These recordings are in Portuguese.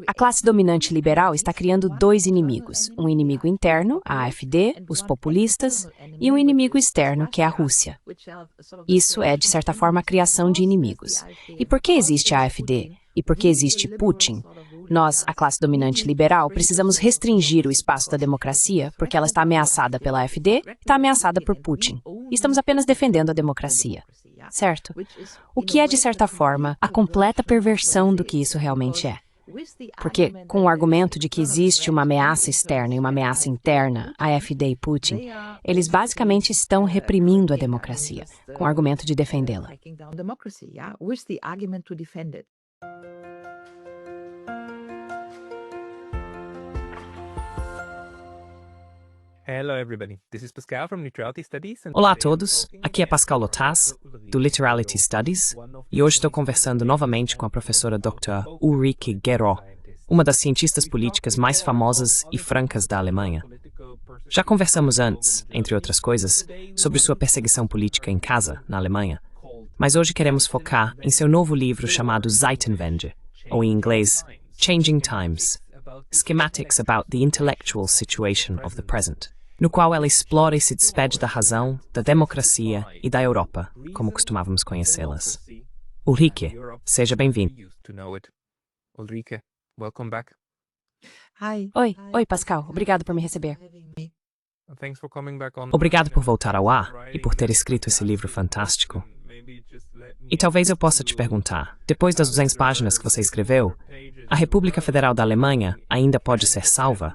A classe dominante liberal está criando dois inimigos, um inimigo interno, a AfD, os populistas, e um inimigo externo, que é a Rússia. Isso é, de certa forma, a criação de inimigos. E por que existe a AfD? E por que existe Putin? Nós, a classe dominante liberal, precisamos restringir o espaço da democracia, porque ela está ameaçada pela AfD e está ameaçada por Putin. E estamos apenas defendendo a democracia. Certo? O que é, de certa forma, a completa perversão do que isso realmente é. Porque, com o argumento de que existe uma ameaça externa e uma ameaça interna, a AfD e Putin, eles basicamente estão reprimindo a democracia, com o argumento de defendê-la. Olá a todos, aqui é Pascal Lotaz, do Literality Studies, e hoje estou conversando novamente com a professora Dr. Ulrike Gero, uma das cientistas políticas mais famosas e francas da Alemanha. Já conversamos antes, entre outras coisas, sobre sua perseguição política em casa, na Alemanha, mas hoje queremos focar em seu novo livro chamado Zeitenwende, ou em inglês, Changing Times, Schematics about the Intellectual Situation of the Present, no qual ela explora e se despede da razão, da democracia e da Europa, como costumávamos conhecê-las. Ulrike, seja bem-vindo. Oi, Pascal. Obrigado por me receber. Obrigado por voltar ao ar e por ter escrito esse livro fantástico. E talvez eu possa te perguntar, depois das 200 páginas que você escreveu, a República Federal da Alemanha ainda pode ser salva?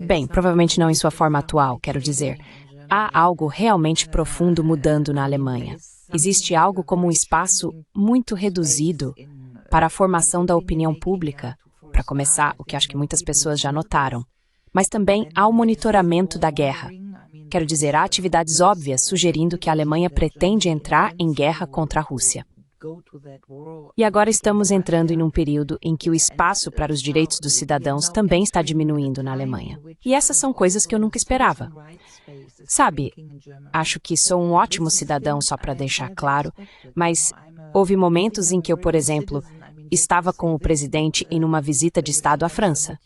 Bem, provavelmente não em sua forma atual, quero dizer. Há algo realmente profundo mudando na Alemanha. Existe algo como um espaço muito reduzido para a formação da opinião pública, para começar, o que acho que muitas pessoas já notaram. Mas também há o monitoramento da guerra. Quero dizer, há atividades óbvias sugerindo que a Alemanha pretende entrar em guerra contra a Rússia. E agora estamos entrando em um período em que o espaço para os direitos dos cidadãos também está diminuindo na Alemanha. E essas são coisas que eu nunca esperava. Sabe, acho que sou um ótimo cidadão, só para deixar claro, mas houve momentos em que eu, por exemplo, estava com o presidente em uma visita de Estado à França.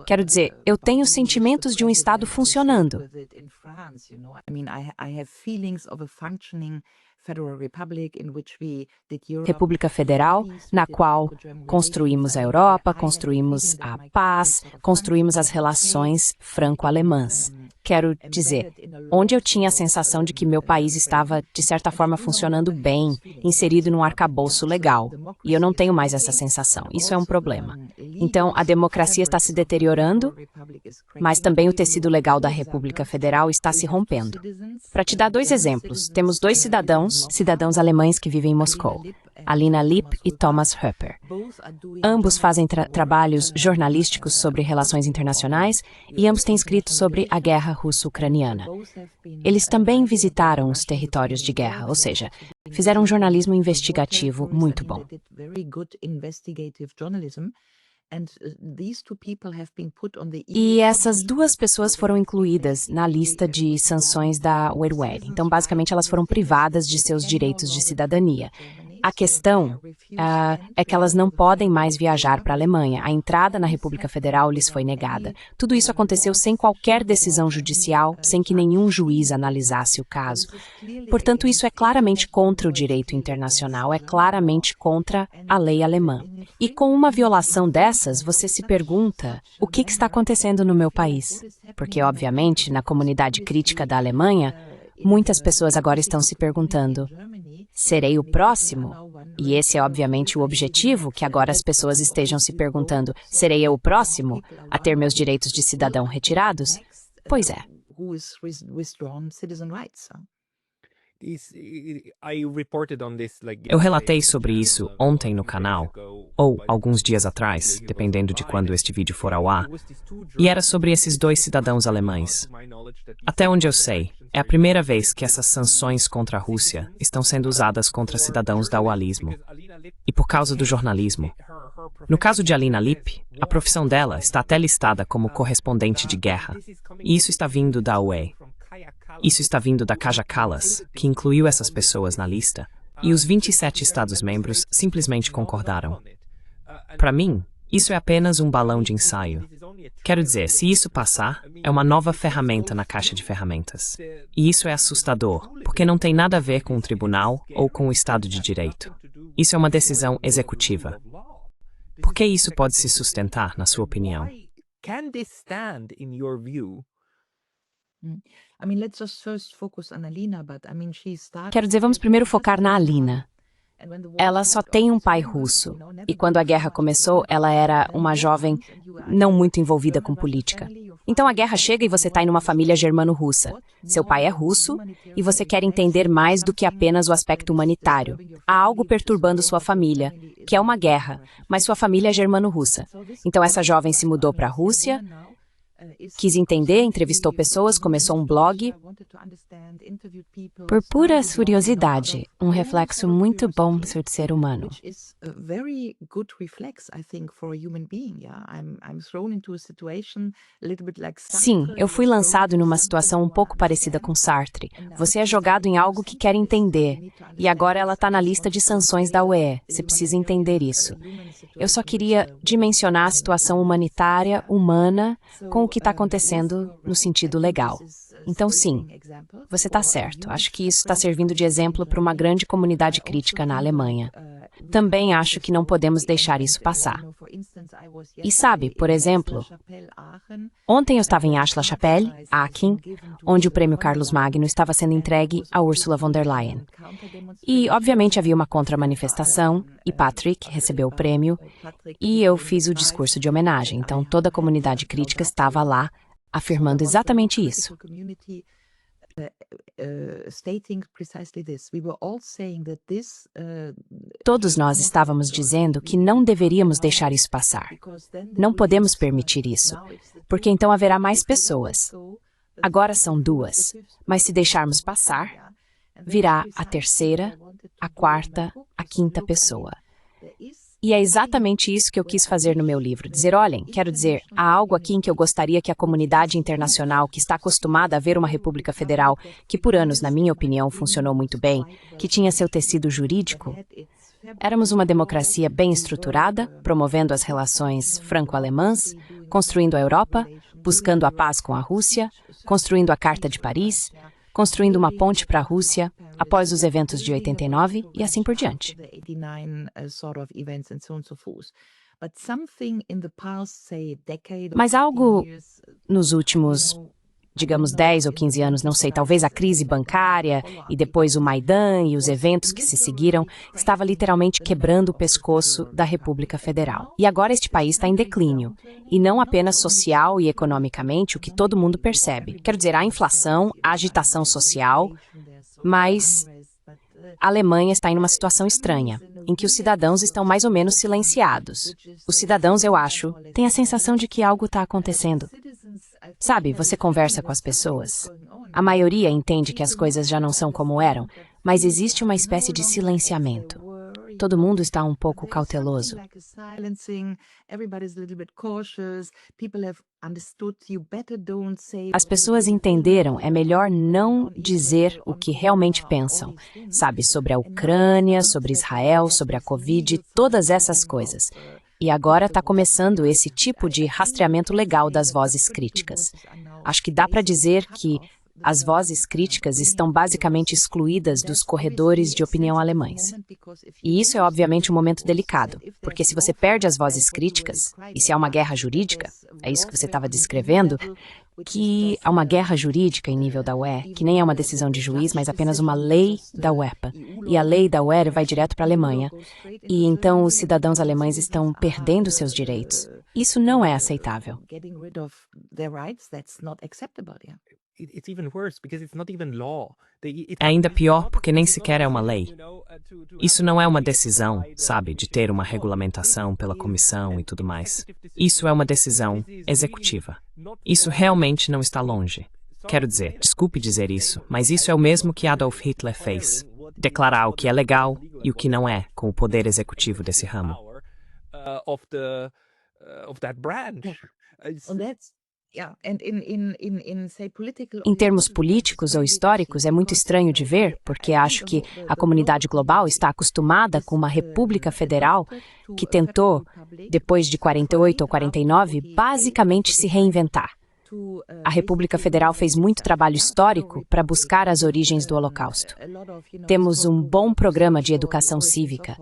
Quero dizer, eu tenho sentimentos de um Estado funcionando. República Federal, na qual construímos a Europa, construímos a paz, construímos as relações franco-alemãs. Quero dizer, onde eu tinha a sensação de que meu país estava, de certa forma, funcionando bem, inserido num arcabouço legal. E eu não tenho mais essa sensação. Isso é um problema. Então, a democracia está se deteriorando, mas também o tecido legal da República Federal está se rompendo. Para te dar 2 exemplos, temos 2 cidadãos alemães que vivem em Moscou, Alina Lipp e Thomas Höpper. Ambos fazem trabalhos jornalísticos sobre relações internacionais e ambos têm escrito sobre a guerra russo-ucraniana. Eles também visitaram os territórios de guerra, ou seja, fizeram um jornalismo investigativo muito bom. E essas 2 pessoas foram incluídas na lista de sanções da UED. Então, basicamente, elas foram privadas de seus direitos de cidadania. A questão é que elas não podem mais viajar para a Alemanha. A entrada na República Federal lhes foi negada. Tudo isso aconteceu sem qualquer decisão judicial, sem que nenhum juiz analisasse o caso. Portanto, isso é claramente contra o direito internacional, é claramente contra a lei alemã. E com uma violação dessas, você se pergunta, o que está acontecendo no meu país? Porque, obviamente, na comunidade crítica da Alemanha, muitas pessoas agora estão se perguntando, serei o próximo? E esse é obviamente o objetivo, que agora as pessoas estejam se perguntando, serei eu o próximo a ter meus direitos de cidadão retirados? Pois é. Eu relatei sobre isso ontem no canal, ou alguns dias atrás, dependendo de quando este vídeo for ao ar, e era sobre esses 2 cidadãos alemães. Até onde eu sei, é a primeira vez que essas sanções contra a Rússia estão sendo usadas contra cidadãos da ualismo, e por causa do jornalismo. No caso de Alina Lipp, a profissão dela está até listada como correspondente de guerra, e isso está vindo da UE. Isso está vindo da Kaja Kallas, que incluiu essas pessoas na lista, e os 27 Estados-membros simplesmente concordaram. Para mim, isso é apenas um balão de ensaio. Quero dizer, se isso passar, é uma nova ferramenta na caixa de ferramentas. E isso é assustador, porque não tem nada a ver com um tribunal ou com o Estado de Direito. Isso é uma decisão executiva. Por que isso pode se sustentar, na sua opinião? Quero dizer, vamos primeiro focar na Alina. Ela só tem um pai russo, e quando a guerra começou, ela era uma jovem não muito envolvida com política. Então a guerra chega e você está em uma família germano-russa. Seu pai é russo e você quer entender mais do que apenas o aspecto humanitário. Há algo perturbando sua família, que é uma guerra, mas sua família é germano-russa. Então essa jovem se mudou para a Rússia, quis entender, entrevistou pessoas, começou um blog. Por pura curiosidade, um reflexo muito bom sobre ser humano. Sim, eu fui lançado numa situação um pouco parecida com Sartre. Você é jogado em algo que quer entender, e agora ela está na lista de sanções da UE. Você precisa entender isso. Eu só queria dimensionar a situação humanitária, humana, com o que está acontecendo no sentido legal. Então, sim, você está certo. Acho que isso está servindo de exemplo para uma grande comunidade crítica na Alemanha. Também acho que não podemos deixar isso passar. E sabe, por exemplo, ontem eu estava em Aix-la-Chapelle, Aachen, onde o prêmio Carlos Magno estava sendo entregue a Ursula von der Leyen. E, obviamente, havia uma contra-manifestação, e Patrick recebeu o prêmio, e eu fiz o discurso de homenagem. Então, toda a comunidade crítica estava lá, afirmando exatamente isso. Todos nós estávamos dizendo que não deveríamos deixar isso passar. Não podemos permitir isso, porque então haverá mais pessoas. Agora são 2, mas se deixarmos passar, virá a 3ª, a 4ª, a 5ª pessoa. E é exatamente isso que eu quis fazer no meu livro. Dizer, olhem, quero dizer, há algo aqui em que eu gostaria que a comunidade internacional, que está acostumada a ver uma república federal, que por anos, na minha opinião, funcionou muito bem, que tinha seu tecido jurídico, éramos uma democracia bem estruturada, promovendo as relações franco-alemãs, construindo a Europa, buscando a paz com a Rússia, construindo a Carta de Paris, construindo uma ponte para a Rússia após os eventos de 89 e assim por diante. Mas algo nos últimos, digamos, 10 ou 15 anos, não sei, talvez a crise bancária e depois o Maidan e os eventos que se seguiram, estava literalmente quebrando o pescoço da República Federal. E agora este país está em declínio, e não apenas social e economicamente, o que todo mundo percebe. Quero dizer, há inflação, há agitação social, mas a Alemanha está em uma situação estranha, em que os cidadãos estão mais ou menos silenciados. Os cidadãos, eu acho, têm a sensação de que algo está acontecendo. Sabe, você conversa com as pessoas. A maioria entende que as coisas já não são como eram, mas existe uma espécie de silenciamento. Todo mundo está um pouco cauteloso. As pessoas entenderam, é melhor não dizer o que realmente pensam, sabe, sobre a Ucrânia, sobre Israel, sobre a Covid, todas essas coisas. E agora está começando esse tipo de rastreamento legal das vozes críticas. Acho que dá para dizer que as vozes críticas estão basicamente excluídas dos corredores de opinião alemães. E isso é obviamente um momento delicado, porque se você perde as vozes críticas, e se há uma guerra jurídica, é isso que você estava descrevendo, que há uma guerra jurídica em nível da UE, que nem é uma decisão de juiz, mas apenas uma lei da UEFA. E a lei da UE vai direto para a Alemanha. E então os cidadãos alemães estão perdendo seus direitos. Isso não é aceitável. É ainda pior porque nem sequer é uma lei. Isso não é uma decisão, sabe, de ter uma regulamentação pela comissão e tudo mais. Isso é uma decisão executiva. Isso realmente não está longe. Quero dizer, desculpe dizer isso, mas isso é o mesmo que Adolf Hitler fez. Declarar o que é legal e o que não é, com o poder executivo desse ramo. Em termos políticos ou históricos, é muito estranho de ver, porque acho que a comunidade global está acostumada com uma república federal que tentou, depois de 48 ou 49, basicamente se reinventar. A República Federal fez muito trabalho histórico para buscar as origens do Holocausto. Temos um bom programa de educação cívica.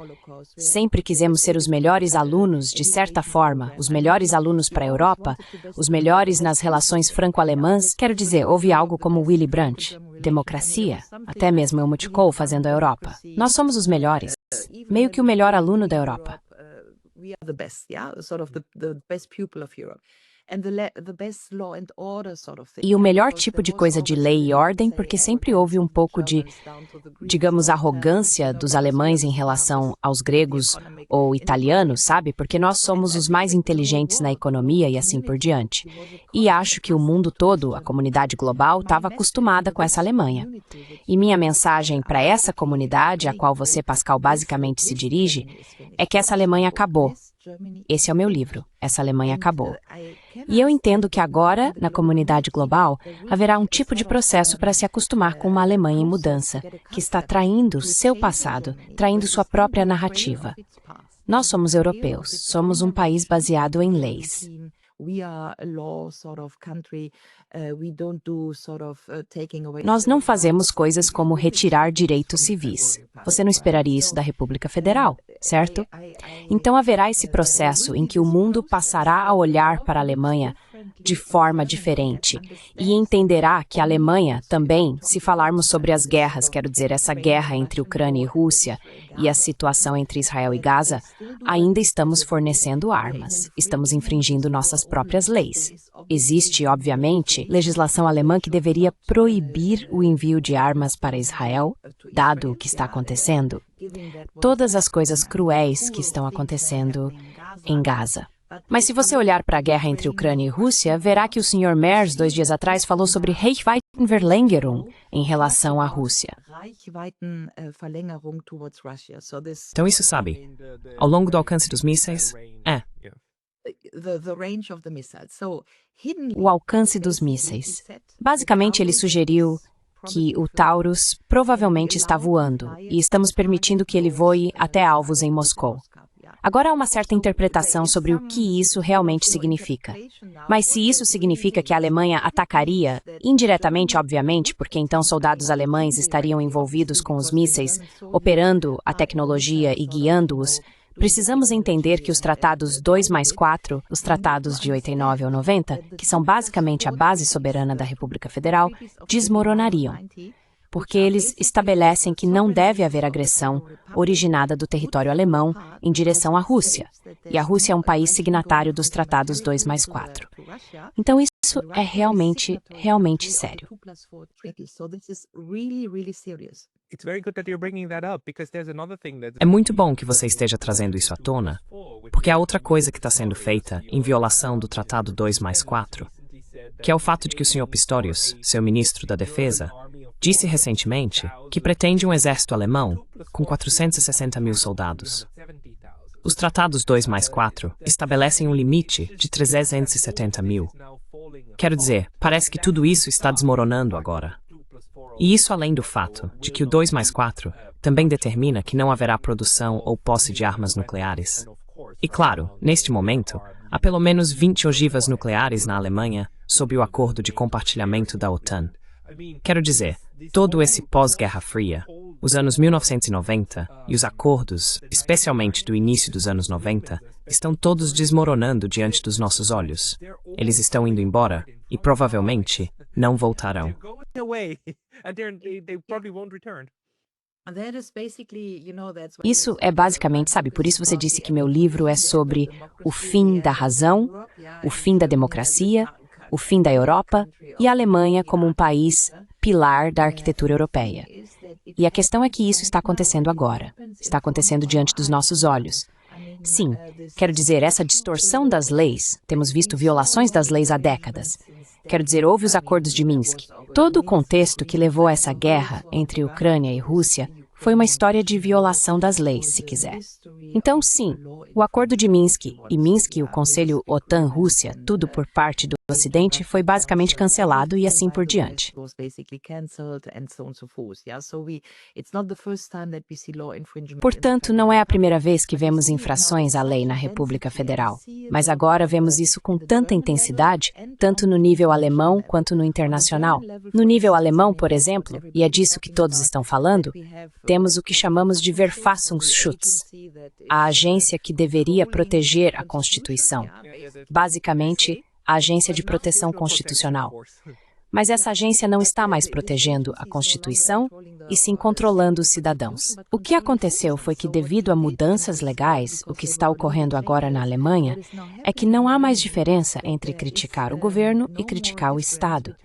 Sempre quisemos ser os melhores alunos, de certa forma, os melhores alunos para a Europa, os melhores nas relações franco-alemãs. Quero dizer, houve algo como Willy Brandt, democracia, até mesmo Helmut Kohl fazendo a Europa. Nós somos os melhores, meio que o melhor aluno da Europa. E o melhor tipo de coisa de lei e ordem, porque sempre houve um pouco de, digamos, arrogância dos alemães em relação aos gregos ou italianos, sabe? Porque nós somos os mais inteligentes na economia e assim por diante. E acho que o mundo todo, a comunidade global, estava acostumada com essa Alemanha. E minha mensagem para essa comunidade, a qual você, Pascal, basicamente se dirige, é que essa Alemanha acabou. Esse é o meu livro, Essa Alemanha Acabou. E eu entendo que agora, na comunidade global, haverá um tipo de processo para se acostumar com uma Alemanha em mudança, que está traindo seu passado, traindo sua própria narrativa. Nós somos europeus, somos um país baseado em leis. Nós não fazemos coisas como retirar direitos civis. Você não esperaria isso da República Federal, certo? Então haverá esse processo em que o mundo passará a olhar para a Alemanha de forma diferente e entenderá que a Alemanha também, se falarmos sobre as guerras, quero dizer, essa guerra entre Ucrânia e Rússia e a situação entre Israel e Gaza, ainda estamos fornecendo armas, estamos infringindo nossas próprias leis. Existe, obviamente, legislação alemã que deveria proibir o envio de armas para Israel, dado o que está acontecendo, todas as coisas cruéis que estão acontecendo em Gaza. Mas se você olhar para a guerra entre Ucrânia e Rússia, verá que o Sr. Merz, 2 dias atrás, falou sobre Reichweitenverlängerung em relação à Rússia. Então isso sabe, ao longo do alcance dos mísseis, O alcance dos mísseis. Basicamente, ele sugeriu que o Taurus provavelmente está voando e estamos permitindo que ele voe até alvos em Moscou. Agora há uma certa interpretação sobre o que isso realmente significa. Mas se isso significa que a Alemanha atacaria, indiretamente, obviamente, porque então soldados alemães estariam envolvidos com os mísseis, operando a tecnologia e guiando-os, precisamos entender que os tratados 2+4, os tratados de 89 ou 90, que são basicamente a base soberana da República Federal, desmoronariam. Porque eles estabelecem que não deve haver agressão originada do território alemão em direção à Rússia, e a Rússia é um país signatário dos tratados 2+4. Então isso é realmente sério. É muito bom que você esteja trazendo isso à tona, porque há outra coisa que está sendo feita em violação do Tratado 2+4, que é o fato de que o Sr. Pistorius, seu ministro da Defesa, disse recentemente que pretende um exército alemão com 460 mil soldados. Os tratados 2+4 estabelecem um limite de 370 mil. Quero dizer, parece que tudo isso está desmoronando agora. E isso além do fato de que o 2+4 também determina que não haverá produção ou posse de armas nucleares. E claro, neste momento, há pelo menos 20 ogivas nucleares na Alemanha sob o acordo de compartilhamento da OTAN. Quero dizer, todo esse pós-Guerra Fria, os anos 1990 e os acordos, especialmente do início dos anos 90, estão todos desmoronando diante dos nossos olhos. Eles estão indo embora e provavelmente não voltarão. Isso é basicamente, sabe, por isso você disse que meu livro é sobre o fim da razão, o fim da democracia, o fim da Europa e a Alemanha como um país pilar da arquitetura europeia. E a questão é que isso está acontecendo agora. Está acontecendo diante dos nossos olhos. Sim, quero dizer, essa distorção das leis, temos visto violações das leis há décadas. Quero dizer, houve os acordos de Minsk. Todo o contexto que levou a essa guerra entre Ucrânia e Rússia foi uma história de violação das leis, se quiser. Então, sim, o Acordo de Minsk e Minsk, o Conselho OTAN-Rússia, tudo por parte do Ocidente, foi basicamente cancelado e assim por diante. Portanto, não é a primeira vez que vemos infrações à lei na República Federal, mas agora vemos isso com tanta intensidade, tanto no nível alemão quanto no internacional. No nível alemão, por exemplo, e é disso que todos estão falando, temos o que chamamos de Verfassungsschutz, a agência que deveria proteger a Constituição. Basicamente, a Agência de Proteção Constitucional. Mas essa agência não está mais protegendo a Constituição, e sim controlando os cidadãos. O que aconteceu foi que, devido a mudanças legais, o que está ocorrendo agora na Alemanha, é que não há mais diferença entre criticar o governo e criticar o Estado.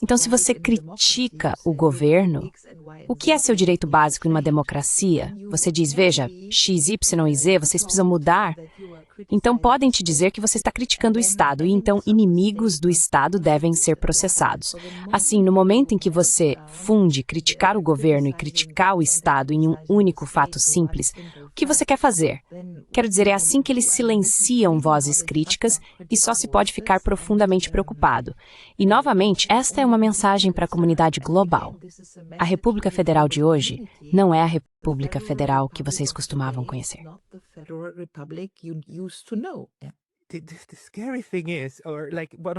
Então, se você critica o governo, o que é seu direito básico em uma democracia? Você diz, veja, X, Y e Z, vocês precisam mudar. Então, podem te dizer que você está criticando o Estado e, então, inimigos do Estado devem ser processados. Assim, no momento em que você funde criticar o governo e criticar o Estado em um único fato simples, o que você quer fazer? Quero dizer, é assim que eles silenciam vozes críticas e só se pode ficar profundamente preocupado. E, novamente, esta é uma mensagem para a comunidade global. A República Federal de hoje não é a República Federal que vocês costumavam conhecer.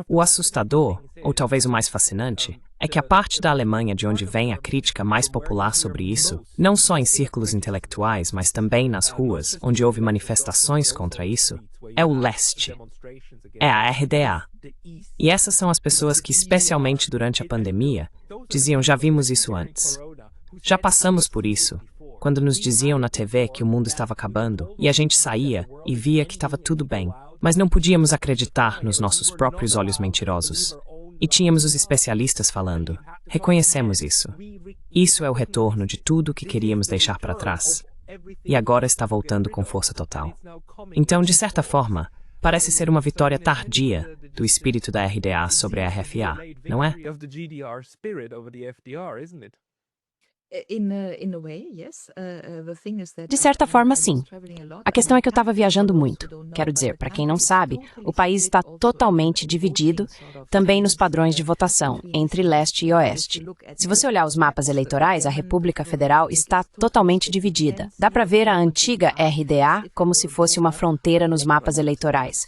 O assustador, ou talvez o mais fascinante, é que a parte da Alemanha de onde vem a crítica mais popular sobre isso, não só em círculos intelectuais, mas também nas ruas, onde houve manifestações contra isso, é o leste. É a RDA. E essas são as pessoas que, especialmente durante a pandemia, diziam, já vimos isso antes. Já passamos por isso. Quando nos diziam na TV que o mundo estava acabando, e a gente saía e via que estava tudo bem, mas não podíamos acreditar nos nossos próprios olhos mentirosos. E tínhamos os especialistas falando, reconhecemos isso. Isso é o retorno de tudo o que queríamos deixar para trás. E agora está voltando com força total. Então, de certa forma, parece ser uma vitória tardia do espírito da RDA sobre a RFA, não é? De certa forma, sim. A questão é que eu estava viajando muito. Quero dizer, para quem não sabe, o país está totalmente dividido, também nos padrões de votação, entre leste e oeste. Se você olhar os mapas eleitorais, a República Federal está totalmente dividida. Dá para ver a antiga RDA como se fosse uma fronteira nos mapas eleitorais.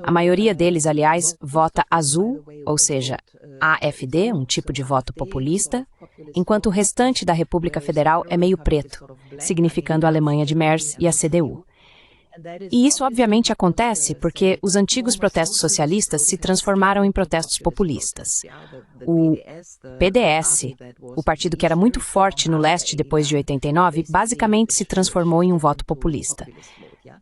A maioria deles, aliás, vota azul, ou seja, AfD, um tipo de voto populista, enquanto o restante da República Federal é meio preto, significando a Alemanha de Merz e a CDU. E isso obviamente acontece porque os antigos protestos socialistas se transformaram em protestos populistas. O PDS, o partido que era muito forte no leste depois de 89, basicamente se transformou em um voto populista.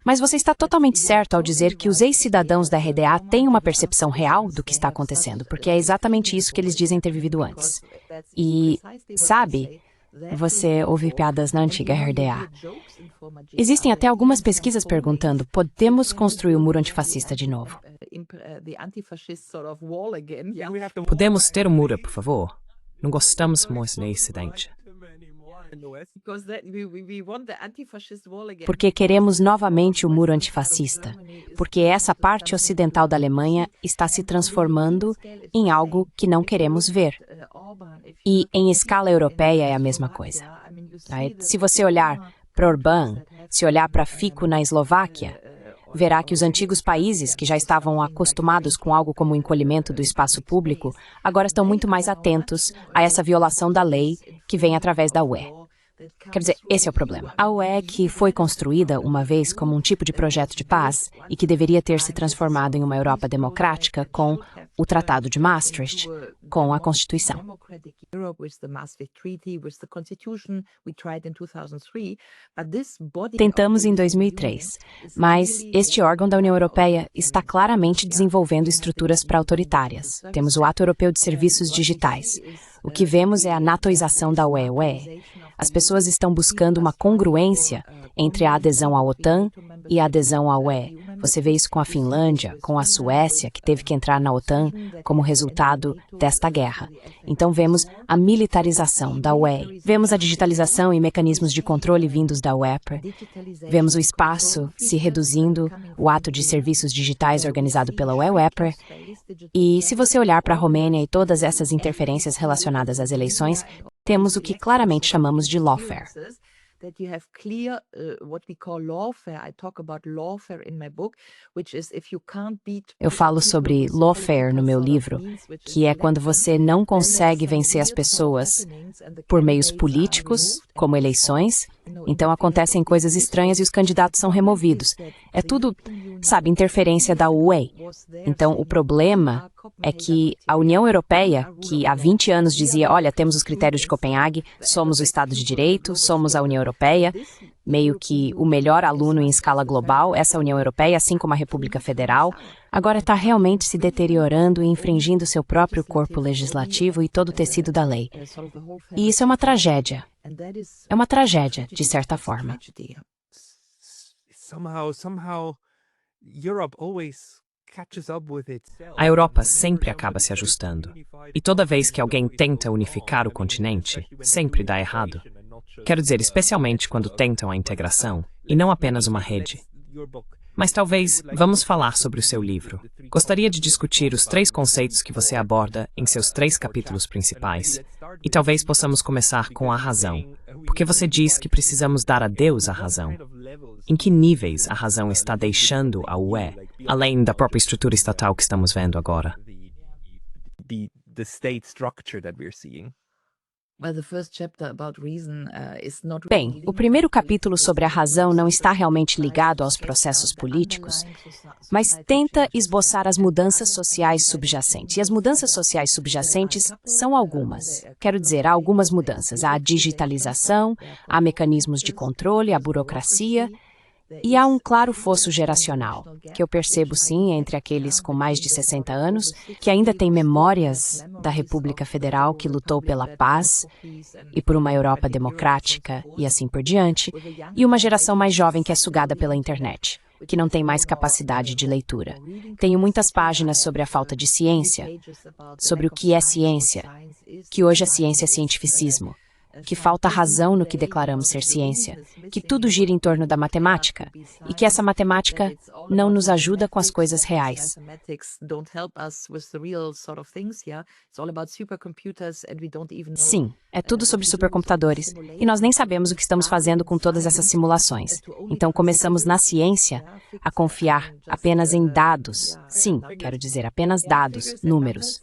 Mas você está totalmente certo ao dizer que os ex-cidadãos da RDA têm uma percepção real do que está acontecendo, porque é exatamente isso que eles dizem ter vivido antes. E, sabe, você ouve piadas na antiga RDA. Existem até algumas pesquisas perguntando, podemos construir o muro antifascista de novo? Podemos ter um muro, por favor? Não gostamos mais nesse incidente. Porque queremos novamente o muro antifascista. Porque essa parte ocidental da Alemanha está se transformando em algo que não queremos ver. E em escala europeia é a mesma coisa. Se você olhar para Orbán, se olhar para Fico na Eslováquia, verá que os antigos países, que já estavam acostumados com algo como o encolhimento do espaço público, agora estão muito mais atentos a essa violação da lei que vem através da UE. Quer dizer, esse é o problema. A UE, que foi construída uma vez como um tipo de projeto de paz e que deveria ter se transformado em uma Europa democrática com o Tratado de Maastricht, com a Constituição. Tentamos em 2003, mas este órgão da União Europeia está claramente desenvolvendo estruturas pré-autoritárias. Temos o Ato Europeu de Serviços Digitais. O que vemos é a natoização da UE. As pessoas estão buscando uma congruência entre a adesão à OTAN e a adesão à UE, Você vê isso com a Finlândia, com a Suécia, que teve que entrar na OTAN como resultado desta guerra. Então vemos a militarização da UE, vemos a digitalização e mecanismos de controle vindos da UEPR, vemos o espaço se reduzindo, o ato de serviços digitais organizado pela UEPR, e se você olhar para a Romênia e todas essas interferências relacionadas às eleições, temos o que claramente chamamos de lawfare. Eu falo sobre lawfare no meu livro, que é quando você não consegue vencer as pessoas por meios políticos, como eleições, então acontecem coisas estranhas e os candidatos são removidos. É tudo, sabe, interferência da UE. Então o problema é que a União Europeia, que há 20 anos dizia, olha, temos os critérios de Copenhague, somos o Estado de Direito, somos a União Europeia, meio que o melhor aluno em escala global, essa União Europeia, assim como a República Federal, agora está realmente se deteriorando e infringindo seu próprio corpo legislativo e todo o tecido da lei. E isso é uma tragédia. É uma tragédia, de certa forma. A Europa sempre acaba se ajustando. E toda vez que alguém tenta unificar o continente, sempre dá errado. Quero dizer, especialmente quando tentam a integração, e não apenas uma rede. Mas talvez vamos falar sobre o seu livro. Gostaria de discutir os 3 conceitos que você aborda em seus 3 capítulos principais, e talvez possamos começar com a razão, porque você diz que precisamos dar a Deus a razão. Em que níveis a razão está deixando a UE, além da própria estrutura estatal que estamos vendo agora? Bem, o primeiro capítulo sobre a razão não está realmente ligado aos processos políticos, mas tenta esboçar as mudanças sociais subjacentes. E as mudanças sociais subjacentes são algumas. Quero dizer, há algumas mudanças. Há a digitalização, há mecanismos de controle, a burocracia, e há um claro fosso geracional, que eu percebo sim entre aqueles com mais de 60 anos, que ainda têm memórias da República Federal que lutou pela paz e por uma Europa democrática e assim por diante, e uma geração mais jovem que é sugada pela internet, que não tem mais capacidade de leitura. Tenho muitas páginas sobre a falta de ciência, sobre o que é ciência, que hoje a ciência é cientificismo, que falta razão no que declaramos ser ciência, que tudo gira em torno da matemática e que essa matemática não nos ajuda com as coisas reais. Sim, é tudo sobre supercomputadores e nós nem sabemos o que estamos fazendo com todas essas simulações. Então começamos na ciência a confiar apenas em dados. Sim, quero dizer apenas dados, números.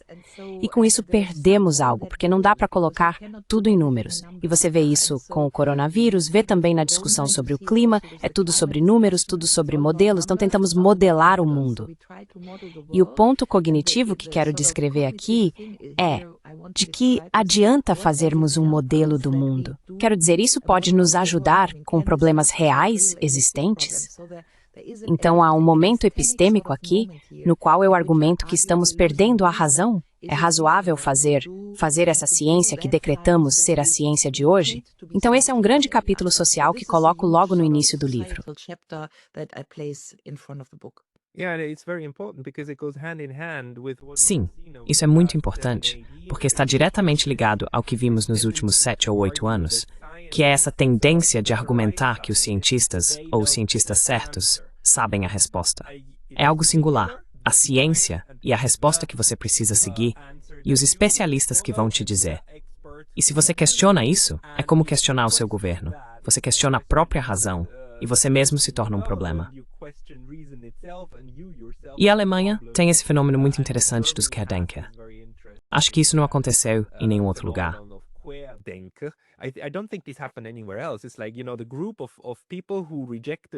E com isso perdemos algo, porque não dá para colocar tudo em números. E você vê isso com o coronavírus, vê também na discussão sobre o clima, é tudo sobre números, tudo sobre modelos, então tentamos modelar o mundo. E o ponto cognitivo que quero descrever aqui é de que adianta fazermos um modelo do mundo. Quero dizer, isso pode nos ajudar com problemas reais existentes? Então há um momento epistêmico aqui, no qual eu argumento que estamos perdendo a razão? É razoável fazer essa ciência que decretamos ser a ciência de hoje? Então esse é um grande capítulo social que coloco logo no início do livro. Sim, isso é muito importante, porque está diretamente ligado ao que vimos nos últimos 7 ou 8 anos, que é essa tendência de argumentar que os cientistas, ou os cientistas certos, sabem a resposta. É algo singular. A ciência e a resposta que você precisa seguir, e os especialistas que vão te dizer. E se você questiona isso, é como questionar o seu governo. Você questiona a própria razão, e você mesmo se torna um problema. E a Alemanha tem esse fenômeno muito interessante dos Querdenker. Acho que isso não aconteceu em nenhum outro lugar.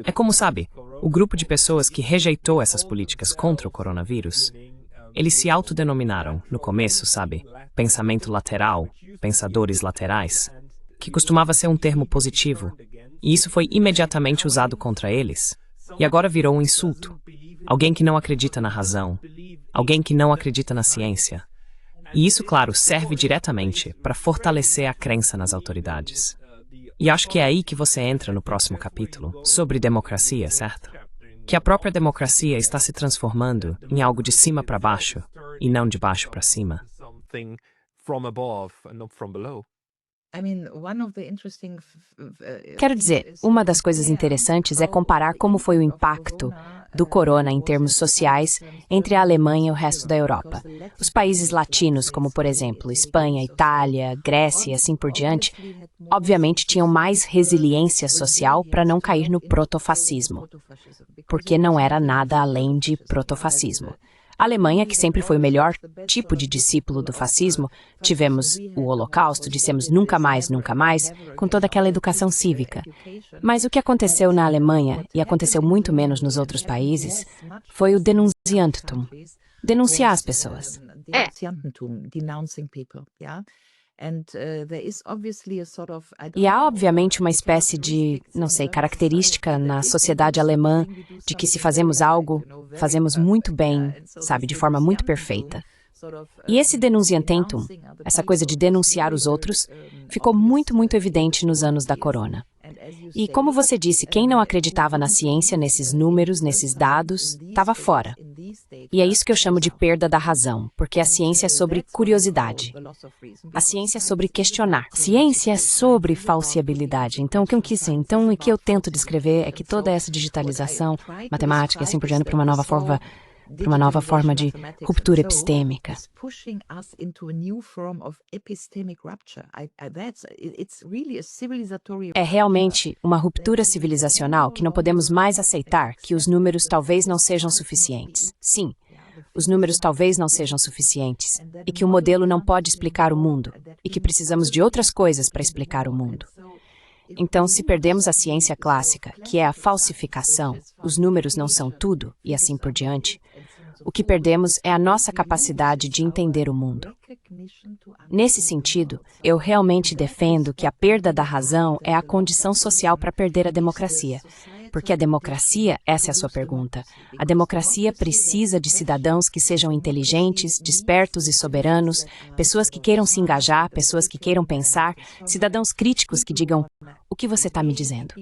É como, sabe, o grupo de pessoas que rejeitou essas políticas contra o coronavírus. Eles se autodenominaram, no começo, sabe, pensamento lateral, pensadores laterais, que costumava ser um termo positivo, e isso foi imediatamente usado contra eles. E agora virou um insulto. Alguém que não acredita na razão, alguém que não acredita na ciência. E isso, claro, serve diretamente para fortalecer a crença nas autoridades. E acho que é aí que você entra no próximo capítulo, sobre democracia, certo? que a própria democracia está se transformando em algo de cima para baixo e não de baixo para cima. Quero dizer, uma das coisas interessantes é comparar como foi o impacto do corona em termos sociais entre a Alemanha e o resto da Europa. Os países latinos, como por exemplo Espanha, Itália, Grécia e assim por diante, obviamente tinham mais resiliência social para não cair no protofascismo, porque não era nada além de protofascismo. A Alemanha, que sempre foi o melhor tipo de discípulo do fascismo, tivemos o Holocausto, dissemos nunca mais, com toda aquela educação cívica. Mas o que aconteceu na Alemanha, e aconteceu muito menos nos outros países, foi o Denunziantentum, denunciar as pessoas. E há, obviamente, uma espécie de, não sei, característica na sociedade alemã de que se fazemos algo, fazemos muito bem, sabe, de forma muito perfeita. E esse Denunziantentum, essa coisa de denunciar os outros, ficou muito, muito evidente nos anos da corona. E como você disse, quem não acreditava na ciência, nesses números, nesses dados, estava fora. E é isso que eu chamo de perda da razão, porque a ciência é sobre curiosidade. A ciência é sobre questionar. A ciência é sobre falsibilidade. Então, o que eu quis dizer, o que eu tento descrever é que toda essa digitalização, matemática e assim por diante, para uma nova forma de ruptura epistêmica. É realmente uma ruptura civilizacional que não podemos mais aceitar que os números talvez não sejam suficientes. Sim, os números talvez não sejam suficientes, e que o modelo não pode explicar o mundo, e que precisamos de outras coisas para explicar o mundo. Então, se perdemos a ciência clássica, que é a falsificação, os números não são tudo, e assim por diante, o que perdemos é a nossa capacidade de entender o mundo. Nesse sentido, eu realmente defendo que a perda da razão é a condição social para perder a democracia. Porque a democracia, essa é a sua pergunta, a democracia precisa de cidadãos que sejam inteligentes, despertos e soberanos, pessoas que queiram se engajar, pessoas que queiram pensar, cidadãos críticos que digam, o que você está me dizendo?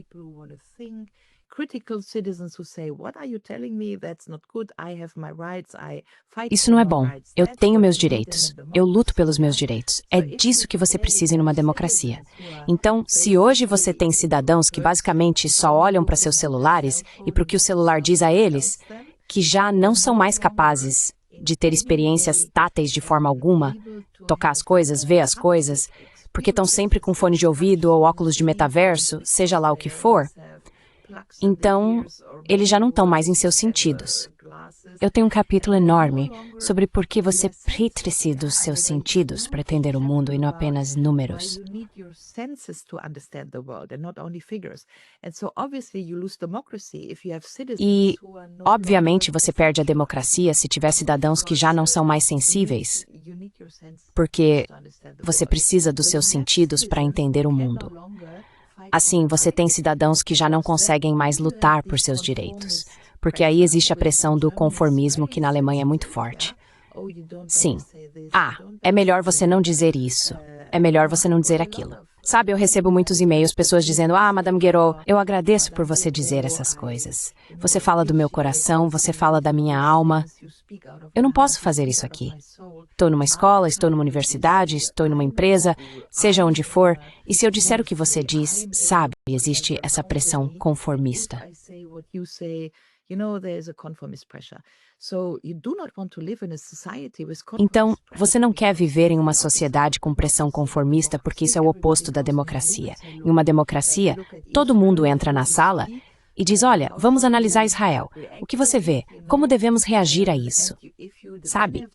Isso não é bom. Eu tenho meus direitos. Eu luto pelos meus direitos. É disso que você precisa em uma democracia. Então, se hoje você tem cidadãos que basicamente só olham para seus celulares e para o que o celular diz a eles, que já não são mais capazes de ter experiências táteis de forma alguma, tocar as coisas, ver as coisas, porque estão sempre com fone de ouvido ou óculos de metaverso, seja lá o que for, então, eles já não estão mais em seus sentidos. Eu tenho um capítulo enorme sobre por que você precisa dos seus sentidos para entender o mundo e não apenas números. E, obviamente, você perde a democracia se tiver cidadãos que já não são mais sensíveis, porque você precisa dos seus sentidos para entender o mundo. Assim, você tem cidadãos que já não conseguem mais lutar por seus direitos, porque aí existe a pressão do conformismo que na Alemanha é muito forte. Sim. É melhor você não dizer isso. É melhor você não dizer aquilo. Sabe, eu recebo muitos e-mails, pessoas dizendo, Madame Guéraud, eu agradeço por você dizer essas coisas. Você fala do meu coração, você fala da minha alma. Eu não posso fazer isso aqui. Estou numa escola, estou numa universidade, estou numa empresa, seja onde for, e se eu disser o que você diz, sabe, existe essa pressão conformista. Então, você não quer viver em uma sociedade com pressão conformista porque isso é o oposto da democracia. Em uma democracia, todo mundo entra na sala e diz, olha, vamos analisar Israel. O que você vê? Como devemos reagir a isso? Sabe?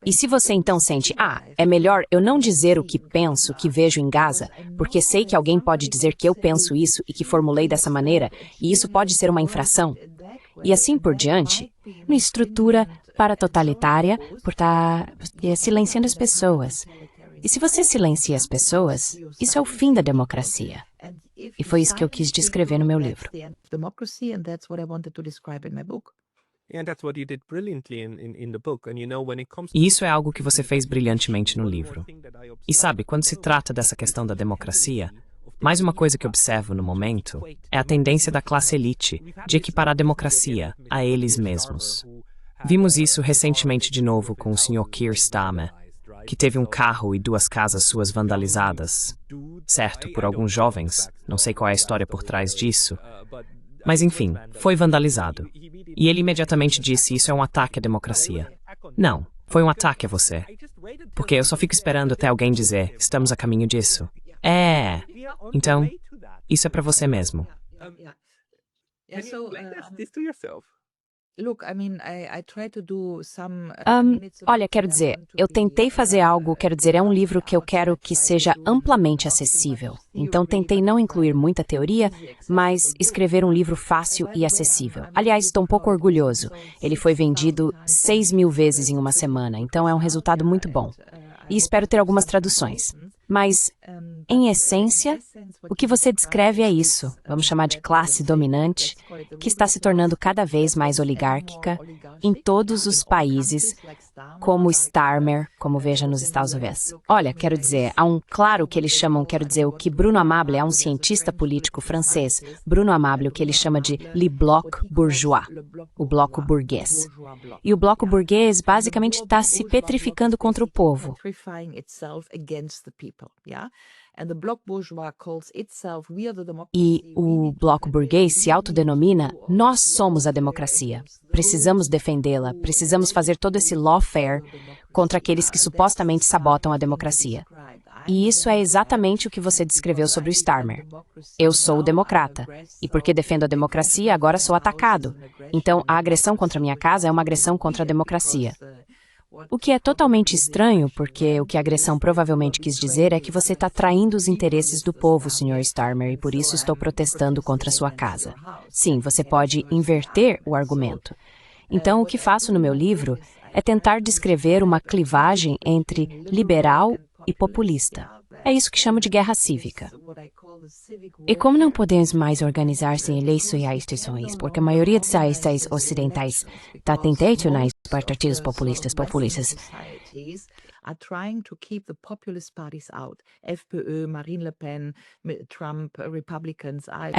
E se você então sente, é melhor eu não dizer o que penso, o que vejo em Gaza, porque sei que alguém pode dizer que eu penso isso e que formulei dessa maneira, e isso pode ser uma infração. E assim por diante, uma estrutura paratotalitária por estar silenciando as pessoas. E se você silencia as pessoas, isso é o fim da democracia. E foi isso que eu quis descrever no meu livro. E isso é algo que você fez brilhantemente no livro. E sabe, quando se trata dessa questão da democracia, Mais uma coisa que observo no momento é a tendência da classe elite de equiparar a democracia a eles mesmos. Vimos isso recentemente de novo com o Sr. Keir Starmer, que teve um carro e 2 casas suas vandalizadas. Certo, por alguns jovens, não sei qual é a história por trás disso, mas enfim, foi vandalizado. E ele imediatamente disse: isso é um ataque à democracia. Não, foi um ataque a você. Porque eu só fico esperando até alguém dizer: estamos a caminho disso. Então, isso é para você mesmo. Olha, quero dizer, eu tentei fazer algo, é um livro que eu quero que seja amplamente acessível. Então, tentei não incluir muita teoria, mas escrever um livro fácil e acessível. Aliás, estou um pouco orgulhoso. Ele foi vendido 6.000 vezes em uma semana, então é um resultado muito bom. E espero ter algumas traduções. Mas, em essência, o que você descreve é isso, vamos chamar de classe dominante, que está se tornando cada vez mais oligárquica em todos os países, como Starmer, como veja nos Estados Unidos. Olha, quero dizer, há um claro que eles chamam, o que Bruno Amable é um cientista político francês, Bruno Amable, o que ele chama de Le Bloc Bourgeois, o bloco burguês. E o bloco burguês basicamente está se petrificando contra o povo. E o bloco burguês se autodenomina: nós somos a democracia. Precisamos defendê-la, precisamos fazer todo esse lawfare contra aqueles que supostamente sabotam a democracia. E isso é exatamente o que você descreveu sobre o Starmer. Eu sou democrata, e porque defendo a democracia, agora sou atacado. Então, a agressão contra minha casa é uma agressão contra a democracia. O que é totalmente estranho, porque o que a agressão provavelmente quis dizer é que você está traindo os interesses do povo, Sr. Starmer, e por isso estou protestando contra sua casa. Sim, você pode inverter o argumento. Então, o que faço no meu livro é tentar descrever uma clivagem entre liberal e populista. É isso que chamo de guerra cívica. E como não podemos mais organizar-se em eleições, porque a maioria dos países ocidentais está tentando nas partidos populistas.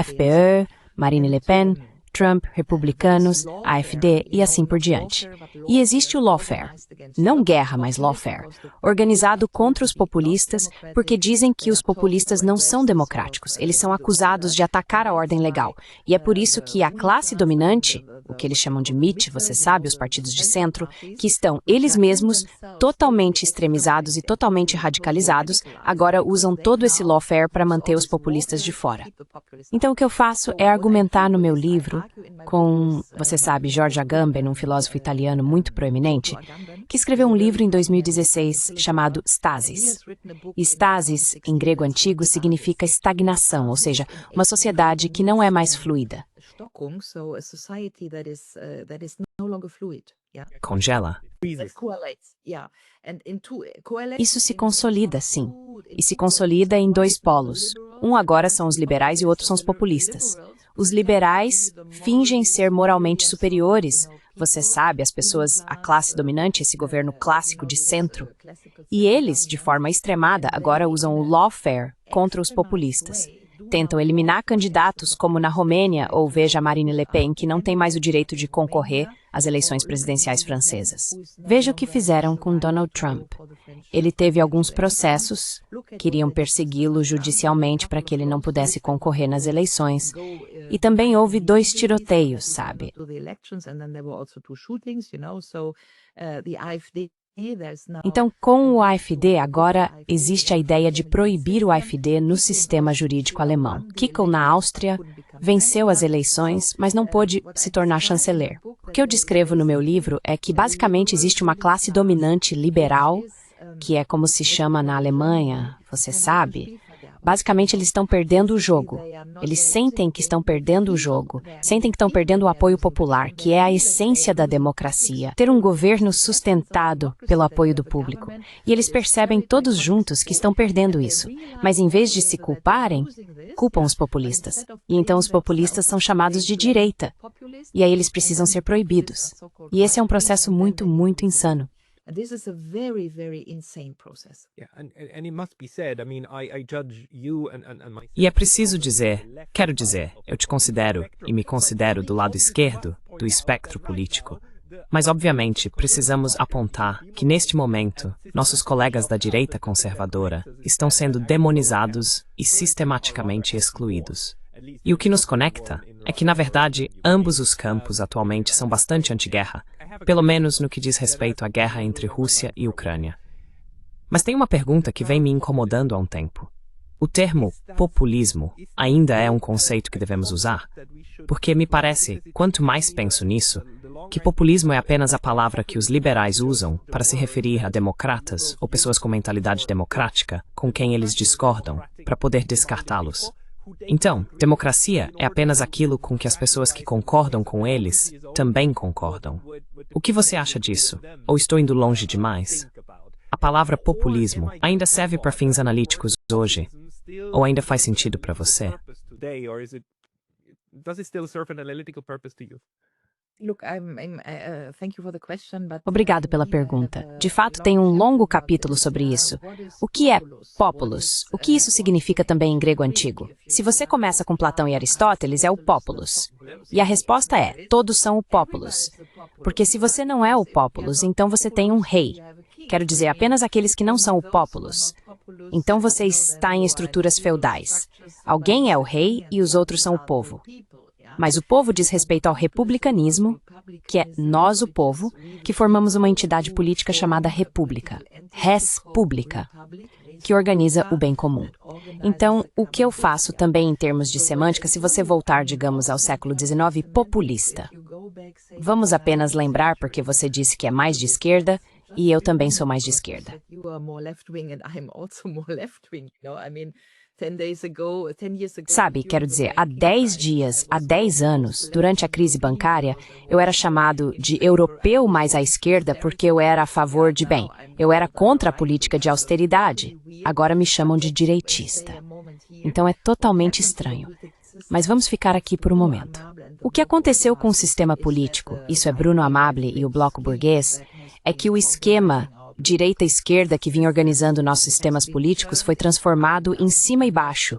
FPÖ, Marine Le Pen, Trump, republicanos, AfD e assim por diante. E existe o lawfare, não guerra, mas lawfare, organizado contra os populistas porque dizem que os populistas não são democráticos, eles são acusados de atacar a ordem legal. E é por isso que a classe dominante, o que eles chamam de MIT, você sabe, os partidos de centro, que estão eles mesmos totalmente extremizados e totalmente radicalizados, agora usam todo esse lawfare para manter os populistas de fora. Então o que eu faço é argumentar no meu livro com, você sabe, Giorgio Agamben, um filósofo italiano muito proeminente, que escreveu um livro em 2016 chamado Stasis. E stasis, em grego antigo, significa estagnação, ou seja, uma sociedade que não é mais fluida. Congela. Isso se consolida, sim. E se consolida em 2 polos. Um agora são os liberais e o outro são os populistas. Os liberais fingem ser moralmente superiores, você sabe, as pessoas, a classe dominante, esse governo clássico de centro. E eles, de forma extremada, agora usam o lawfare contra os populistas. Tentam eliminar candidatos como na Romênia ou veja Marine Le Pen, que não tem mais o direito de concorrer às eleições presidenciais francesas. Veja o que fizeram com Donald Trump. Ele teve alguns processos, queriam persegui-lo judicialmente para que ele não pudesse concorrer nas eleições. E também houve 2 tiroteios, sabe? Então, com o AfD, agora existe a ideia de proibir o AfD no sistema jurídico alemão. Kickl, na Áustria, venceu as eleições, mas não pôde se tornar chanceler. O que eu descrevo no meu livro é que, basicamente, existe uma classe dominante liberal, que é como se chama na Alemanha, você sabe. Basicamente, eles estão perdendo o jogo. Eles sentem que estão perdendo o jogo, sentem que estão perdendo o apoio popular, que é a essência da democracia, ter um governo sustentado pelo apoio do público. E eles percebem todos juntos que estão perdendo isso, mas em vez de se culparem, culpam os populistas. E então os populistas são chamados de direita, e aí eles precisam ser proibidos. E esse é um processo muito, muito insano. And this is a very, very insane process. E é preciso dizer, quero dizer, eu te considero e me considero do lado esquerdo do espectro político. Mas, obviamente, precisamos apontar que, neste momento, nossos colegas da direita conservadora estão sendo demonizados e sistematicamente excluídos. E o que nos conecta é que, na verdade, ambos os campos atualmente são bastante anti-guerra, pelo menos no que diz respeito à guerra entre Rússia e Ucrânia. Mas tem uma pergunta que vem me incomodando há um tempo. O termo populismo ainda é um conceito que devemos usar? Porque me parece, quanto mais penso nisso, que populismo é apenas a palavra que os liberais usam para se referir a democratas ou pessoas com mentalidade democrática com quem eles discordam, para poder descartá-los. Então, democracia é apenas aquilo com que as pessoas que concordam com eles também concordam. O que você acha disso? Ou estou indo longe demais? A palavra populismo ainda serve para fins analíticos hoje? Ou ainda faz sentido para você? Obrigado pela pergunta. De fato, tem um longo capítulo sobre isso. O que é populus? O que isso significa também em grego antigo? Se você começa com Platão e Aristóteles, é o populus. E a resposta é, todos são o populus. Porque se você não é o populus, então você tem um rei. Quero dizer, apenas aqueles que não são o populus. Então você está em estruturas feudais. Alguém é o rei e os outros são o povo. Mas o povo diz respeito ao republicanismo, que é nós, o povo, que formamos uma entidade política chamada república, res pública, que organiza o bem comum. Então, o que eu faço também em termos de semântica, se você voltar, digamos, ao século XIX, populista. Vamos apenas lembrar, porque você disse que é mais de esquerda, e eu também sou mais de esquerda. Sabe, quero dizer, há 10 dias, há 10 anos, durante a crise bancária, eu era chamado de europeu mais à esquerda porque eu era a favor de, bem, eu era contra a política de austeridade. Agora me chamam de direitista. Então é totalmente estranho. Mas vamos ficar aqui por um momento. O que aconteceu com o sistema político, isso é Bruno Amable e o Bloco Burguês, é que o esquema direita-esquerda que vinha organizando nossos sistemas políticos foi transformado em cima e baixo.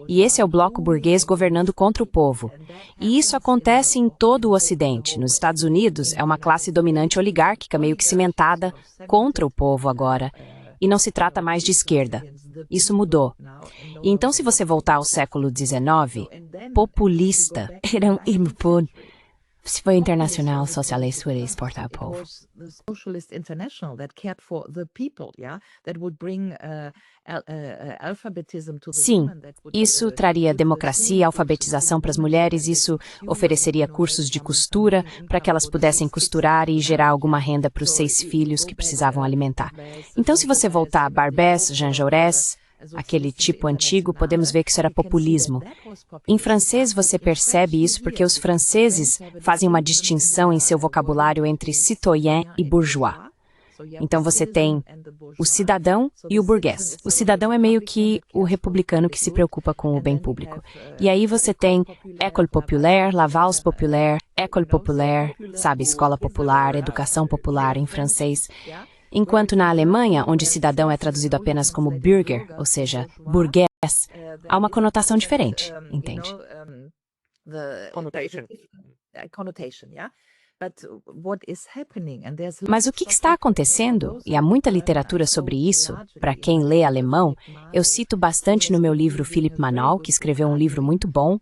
E esse é o bloco burguês governando contra o povo. E isso acontece em todo o Ocidente. Nos Estados Unidos, é uma classe dominante oligárquica meio que cimentada contra o povo agora. E não se trata mais de esquerda. Isso mudou. E então, se você voltar ao século XIX, populista era um impor. Se foi internacional socialista para exportar o povo. Sim, isso traria democracia e alfabetização para as mulheres, isso ofereceria cursos de costura para que elas pudessem costurar e gerar alguma renda para os 6 filhos que precisavam alimentar. Então, se você voltar a Barbès, Jean Jaurès, aquele tipo antigo, podemos ver que isso era populismo. Em francês, você percebe isso porque os franceses fazem uma distinção em seu vocabulário entre citoyen e bourgeois. Então você tem o cidadão e o burguês. O cidadão é meio que o republicano que se preocupa com o bem público. E aí você tem école populaire, la valse populaire, école populaire, sabe, escola popular, educação popular em francês. Enquanto na Alemanha, onde cidadão é traduzido apenas como Bürger, ou seja, burguês, há uma conotação diferente, entende? Mas o que está acontecendo, e há muita literatura sobre isso, para quem lê alemão, eu cito bastante no meu livro Philipp Manal, que escreveu um livro muito bom,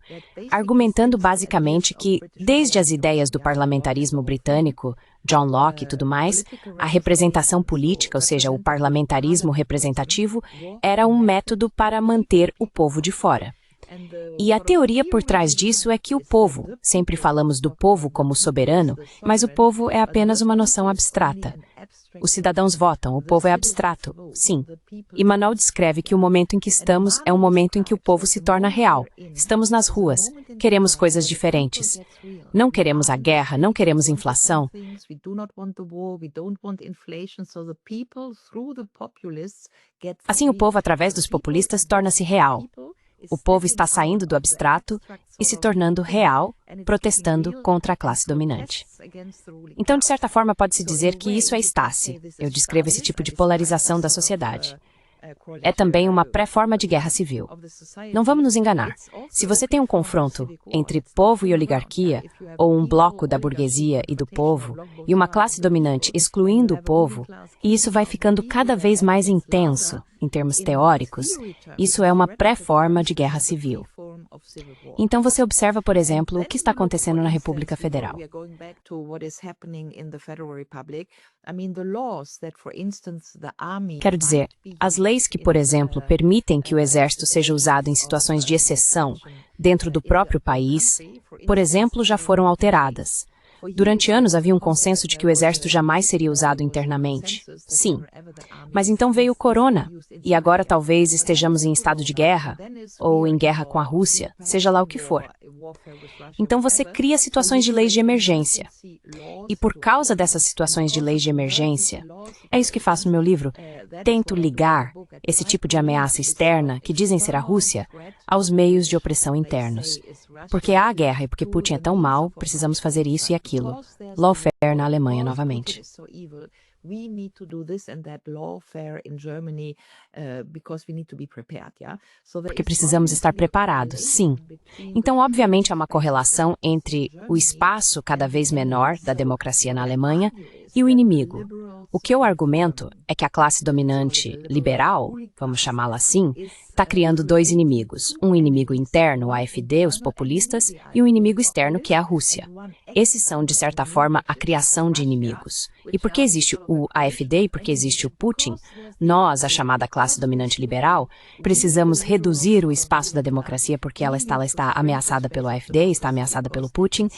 argumentando basicamente que, desde as ideias do parlamentarismo britânico, John Locke e tudo mais, a representação política, ou seja, o parlamentarismo representativo, era um método para manter o povo de fora. E a teoria por trás disso é que o povo, sempre falamos do povo como soberano, mas o povo é apenas uma noção abstrata. Os cidadãos votam, o povo é abstrato, sim. E Manal descreve que o momento em que estamos é um momento em que o povo se torna real. Estamos nas ruas, queremos coisas diferentes. Não queremos a guerra, não queremos inflação. Assim o povo, através dos populistas, torna-se real. O povo está saindo do abstrato e se tornando real, protestando contra a classe dominante. Então, de certa forma, pode-se dizer que isso é Stasi. Eu descrevo esse tipo de polarização da sociedade. É também uma pré-forma de guerra civil. Não vamos nos enganar. Se você tem um confronto entre povo e oligarquia, ou um bloco da burguesia e do povo, e uma classe dominante excluindo o povo, e isso vai ficando cada vez mais intenso, em termos teóricos, isso é uma pré-forma de guerra civil. Então você observa, por exemplo, o que está acontecendo na República Federal. Quero dizer, as leis que, por exemplo, permitem que o exército seja usado em situações de exceção dentro do próprio país, por exemplo, já foram alteradas. Durante anos havia um consenso de que o exército jamais seria usado internamente. Sim. Mas então veio o corona, e agora talvez estejamos em estado de guerra, ou em guerra com a Rússia, seja lá o que for. Então você cria situações de leis de emergência. E por causa dessas situações de leis de emergência, é isso que faço no meu livro, tento ligar esse tipo de ameaça externa, que dizem ser a Rússia, aos meios de opressão internos. Porque há guerra e porque Putin é tão mau, precisamos fazer isso e aquilo. Lawfare na Alemanha novamente. Porque precisamos estar preparados, sim. Então, obviamente, há uma correlação entre o espaço cada vez menor da democracia na Alemanha e o inimigo. O que eu argumento é que a classe dominante liberal, vamos chamá-la assim, está criando dois inimigos. Um inimigo interno, o AfD, os populistas, e um inimigo externo, que é a Rússia. Esses são, de certa forma, a criação de inimigos. E porque existe o AfD e porque existe o Putin, nós, a chamada classe dominante liberal, precisamos reduzir o espaço da democracia porque ela está ameaçada pelo AfD, está ameaçada pelo Putin,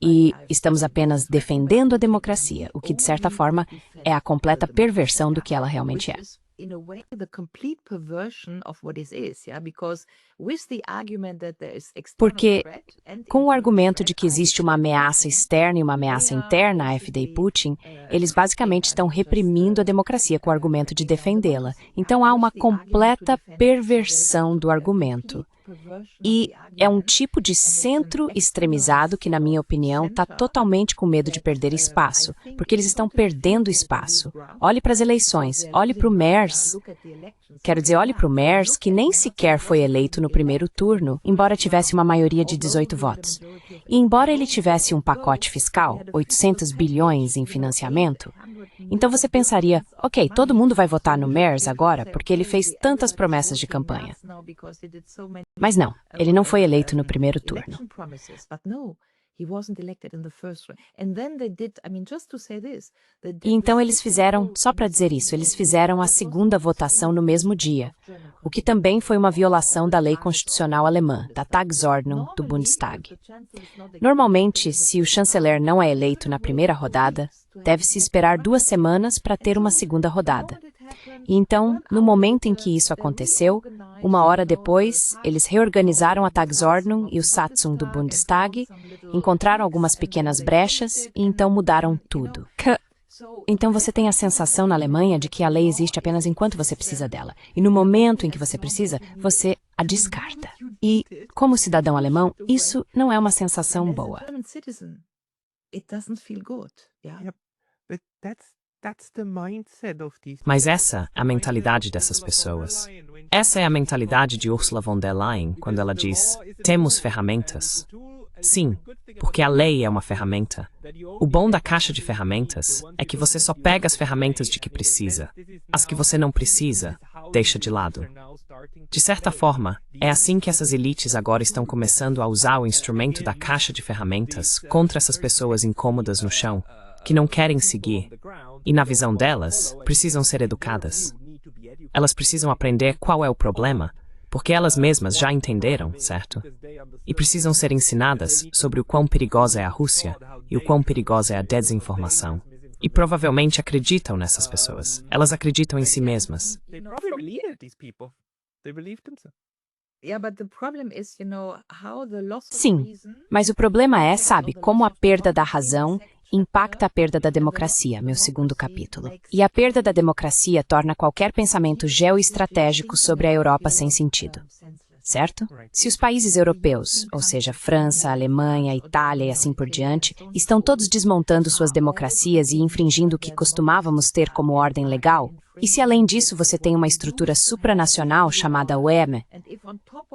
e estamos apenas defendendo a democracia, o que, de certa forma, é a completa perversão do que ela realmente é. Porque, com o argumento de que existe uma ameaça externa e uma ameaça interna à AfD e Putin, eles basicamente estão reprimindo a democracia com o argumento de defendê-la. Então há uma completa perversão do argumento. E é um tipo de centro extremizado que, na minha opinião, está totalmente com medo de perder espaço, porque eles estão perdendo espaço. Olhe para as eleições, olhe para o Merz. Quero dizer, olhe para o Merz, que nem sequer foi eleito no primeiro turno, embora tivesse uma maioria de 18 votos. E embora ele tivesse um pacote fiscal, 800 bilhões em financiamento, então você pensaria, ok, todo mundo vai votar no Merz agora porque ele fez tantas promessas de campanha. Mas não, ele não foi eleito no primeiro turno. E então eles fizeram, só para dizer isso, eles fizeram a segunda votação no mesmo dia, o que também foi uma violação da lei constitucional alemã, da Tagesordnung do Bundestag. Normalmente, se o chanceler não é eleito na primeira rodada, deve-se esperar 2 semanas para ter uma segunda rodada. E então, no momento em que isso aconteceu, 1 hora depois, eles reorganizaram a Tagesordnung e o Satzung do Bundestag, encontraram algumas pequenas brechas e então mudaram tudo. Então você tem a sensação na Alemanha de que a lei existe apenas enquanto você precisa dela. E no momento em que você precisa, você a descarta. E, como cidadão alemão, isso não é uma sensação boa. Mas essa é a mentalidade dessas pessoas. Essa é a mentalidade de Ursula von der Leyen quando ela diz, temos ferramentas. Sim, porque a lei é uma ferramenta. O bom da caixa de ferramentas é que você só pega as ferramentas de que precisa. As que você não precisa, deixa de lado. De certa forma, é assim que essas elites agora estão começando a usar o instrumento da caixa de ferramentas contra essas pessoas incômodas no chão, que não querem seguir, e na visão delas, precisam ser educadas. Elas precisam aprender qual é o problema, porque elas mesmas já entenderam, certo? E precisam ser ensinadas sobre o quão perigosa é a Rússia e o quão perigosa é a desinformação. E provavelmente acreditam nessas pessoas. Elas acreditam em si mesmas. Sim, mas o problema é, sabe, como a perda da razão impacta a perda da democracia, meu segundo capítulo. E a perda da democracia torna qualquer pensamento geoestratégico sobre a Europa sem sentido. certo? Se os países europeus, ou seja, França, Alemanha, Itália e assim por diante, estão todos desmontando suas democracias e infringindo o que costumávamos ter como ordem legal, e se além disso você tem uma estrutura supranacional chamada OEM,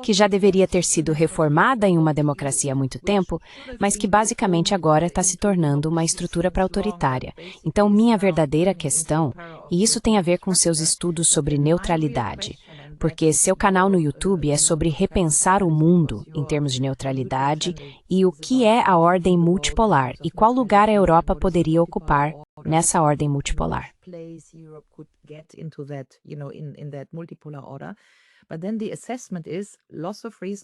que já deveria ter sido reformada em uma democracia há muito tempo, mas que basicamente agora está se tornando uma estrutura autoritária. Então, minha verdadeira questão, e isso tem a ver com seus estudos sobre neutralidade, porque seu canal no YouTube é sobre repensar o mundo em termos de neutralidade e o que é a ordem multipolar e qual lugar a Europa poderia ocupar nessa ordem multipolar.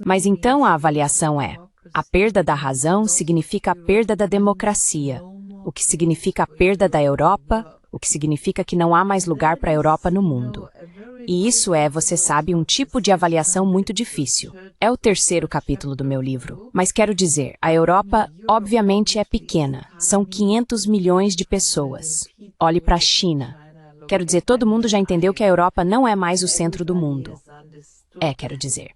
Mas então a avaliação é: a perda da razão significa a perda da democracia, o que significa a perda da Europa, o que significa que não há mais lugar para a Europa no mundo. E isso é, você sabe, um tipo de avaliação muito difícil. É o terceiro capítulo do meu livro. Mas quero dizer, a Europa, obviamente, é pequena. São 500 milhões de pessoas. Olhe para a China. Quero dizer, todo mundo já entendeu que a Europa não é mais o centro do mundo. Quero dizer.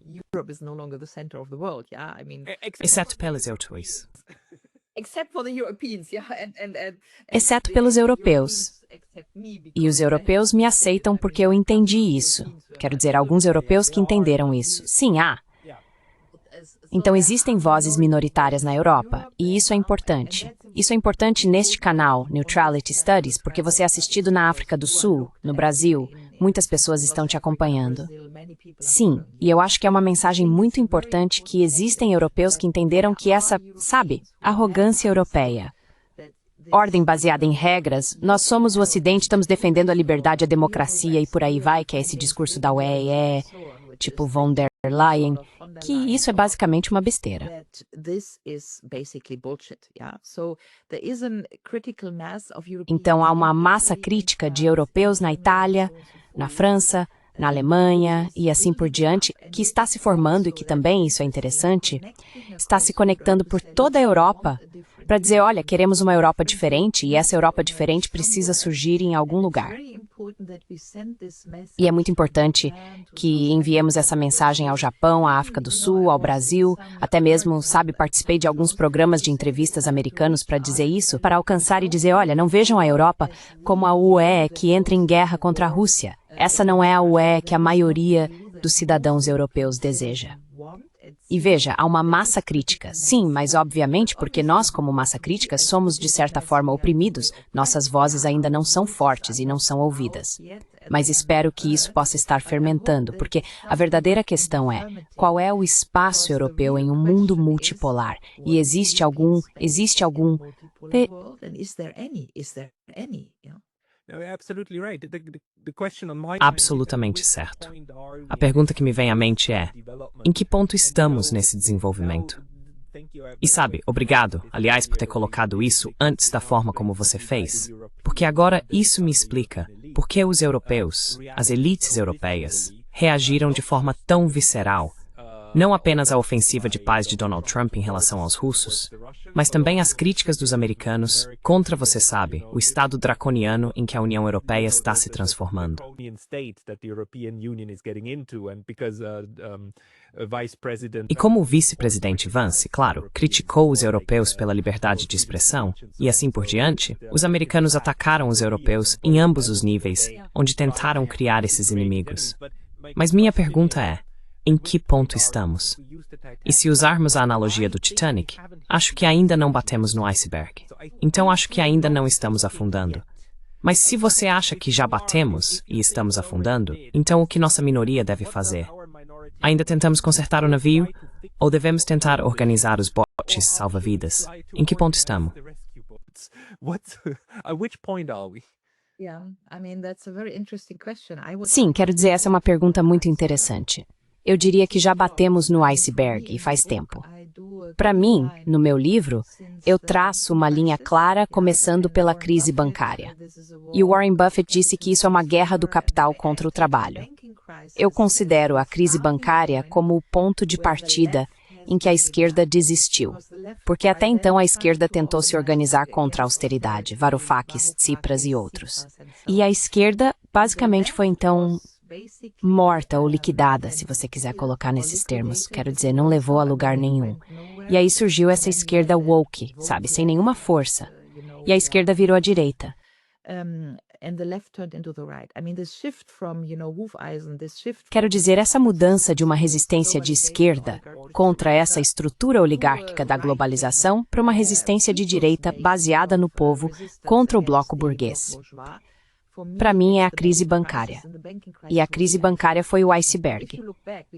Exceto pelos europeus. Exceto pelos europeus. E os europeus me aceitam porque eu entendi isso. Quero dizer, alguns europeus que entenderam isso. Sim, há. Então existem vozes minoritárias na Europa, e isso é importante. Isso é importante neste canal, Neutrality Studies, porque você é assistido na África do Sul, no Brasil, muitas pessoas estão te acompanhando. Sim, e eu acho que é uma mensagem muito importante que existem europeus que entenderam que essa, sabe, arrogância europeia. Ordem baseada em regras, nós somos o Ocidente, estamos defendendo a liberdade, a democracia e por aí vai, que é esse discurso da UE, tipo von der Leyen, que isso é basicamente uma besteira. Então há uma massa crítica de europeus na Itália, na França, na Alemanha e assim por diante, que está se formando e que também, isso é interessante, está se conectando por toda a Europa para dizer, olha, queremos uma Europa diferente e essa Europa diferente precisa surgir em algum lugar. E é muito importante que enviemos essa mensagem ao Japão, à África do Sul, ao Brasil, até mesmo, sabe, participei de alguns programas de entrevistas americanos para dizer isso, para alcançar e dizer, olha, não vejam a Europa como a UE que entra em guerra contra a Rússia. Essa não é a UE que a maioria dos cidadãos europeus deseja. E veja, há uma massa crítica. Sim, mas obviamente porque nós, como massa crítica, somos de certa forma oprimidos, nossas vozes ainda não são fortes e não são ouvidas. Mas espero que isso possa estar fermentando, porque a verdadeira questão é, qual é o espaço europeu em um mundo multipolar? E existe algum... Absolutamente certo. A pergunta que me vem à mente é: em que ponto estamos nesse desenvolvimento? E sabe, obrigado, aliás, por ter colocado isso antes da forma como você fez, porque agora isso me explica por que os europeus, as elites europeias, reagiram de forma tão visceral, não apenas à ofensiva de paz de Donald Trump em relação aos russos, mas também às críticas dos americanos contra, você sabe, o estado draconiano em que a União Europeia está se transformando. E como o vice-presidente Vance, claro, criticou os europeus pela liberdade de expressão, e assim por diante, os americanos atacaram os europeus em ambos os níveis, onde tentaram criar esses inimigos. Mas minha pergunta é: em que ponto estamos? E se usarmos a analogia do Titanic, acho que ainda não batemos no iceberg. Então acho que ainda não estamos afundando. Mas se você acha que já batemos e estamos afundando, então o que nossa minoria deve fazer? Ainda tentamos consertar o navio? Ou devemos tentar organizar os botes salva-vidas? Em que ponto estamos? Sim, quero dizer, essa é uma pergunta muito interessante. Eu diria que já batemos no iceberg e faz tempo. Para mim, no meu livro, eu traço uma linha clara começando pela crise bancária. E o Warren Buffett disse que isso é uma guerra do capital contra o trabalho. Eu considero a crise bancária como o ponto de partida em que a esquerda desistiu. Porque até então a esquerda tentou se organizar contra a austeridade, Varoufakis, Tsipras e outros. E a esquerda basicamente foi então morta ou liquidada, se você quiser colocar nesses termos. Quero dizer, não levou a lugar nenhum. E aí surgiu essa esquerda woke, sabe, sem nenhuma força. E a esquerda virou a direita. Quero dizer, essa mudança de uma resistência de esquerda contra essa estrutura oligárquica da globalização para uma resistência de direita baseada no povo contra o bloco burguês. Para mim, é a crise bancária. E a crise bancária foi o iceberg.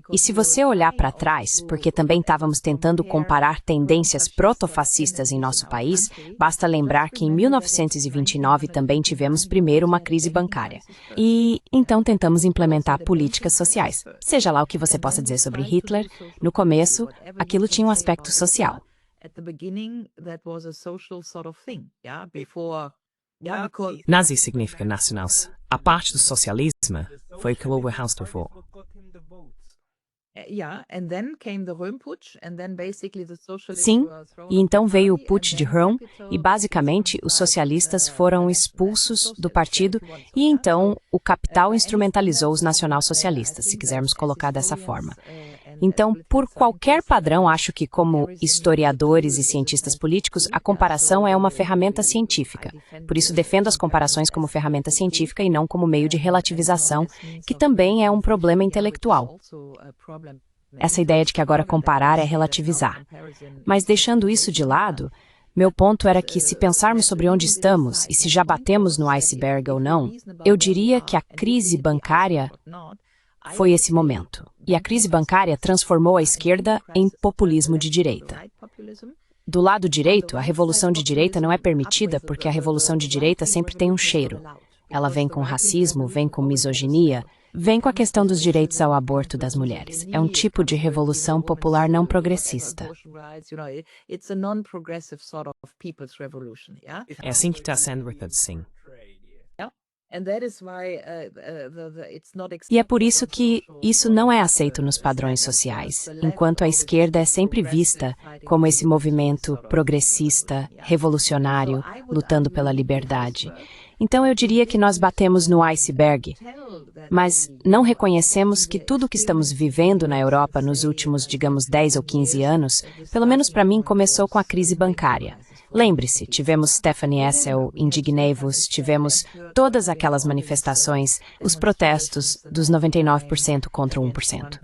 E se você olhar para trás, porque também estávamos tentando comparar tendências protofascistas em nosso país, basta lembrar que em 1929 também tivemos primeiro uma crise bancária. E então tentamos implementar políticas sociais. Seja lá o que você possa dizer sobre Hitler, no começo, aquilo tinha um aspecto social. Nazi significa nacional. A parte do socialismo foi que o House levou. Sim, e então veio o putsch de Röhm e basicamente os socialistas foram expulsos do partido e então o capital instrumentalizou os nacionalsocialistas, se quisermos colocar dessa forma. Então, por qualquer padrão, acho que como historiadores e cientistas políticos, a comparação é uma ferramenta científica. Por isso, defendo as comparações como ferramenta científica e não como meio de relativização, que também é um problema intelectual. Essa ideia de que agora comparar é relativizar. Mas deixando isso de lado, meu ponto era que se pensarmos sobre onde estamos e se já batemos no iceberg ou não, eu diria que a crise bancária foi esse momento. E a crise bancária transformou a esquerda em populismo de direita. Do lado direito, a revolução de direita não é permitida porque a revolução de direita sempre tem um cheiro. Ela vem com racismo, vem com misoginia, vem com a questão dos direitos ao aborto das mulheres. É um tipo de revolução popular não progressista. É assim que está sendo, Richard, sim. E é por isso que isso não é aceito nos padrões sociais, enquanto a esquerda é sempre vista como esse movimento progressista, revolucionário, lutando pela liberdade. Então eu diria que nós batemos no iceberg, mas não reconhecemos que tudo o que estamos vivendo na Europa nos últimos, digamos, 10 ou 15 anos, pelo menos para mim, começou com a crise bancária. Lembre-se, tivemos Stephanie Hessel, Indignei-vos, tivemos todas aquelas manifestações, os protestos dos 99% contra o 1%.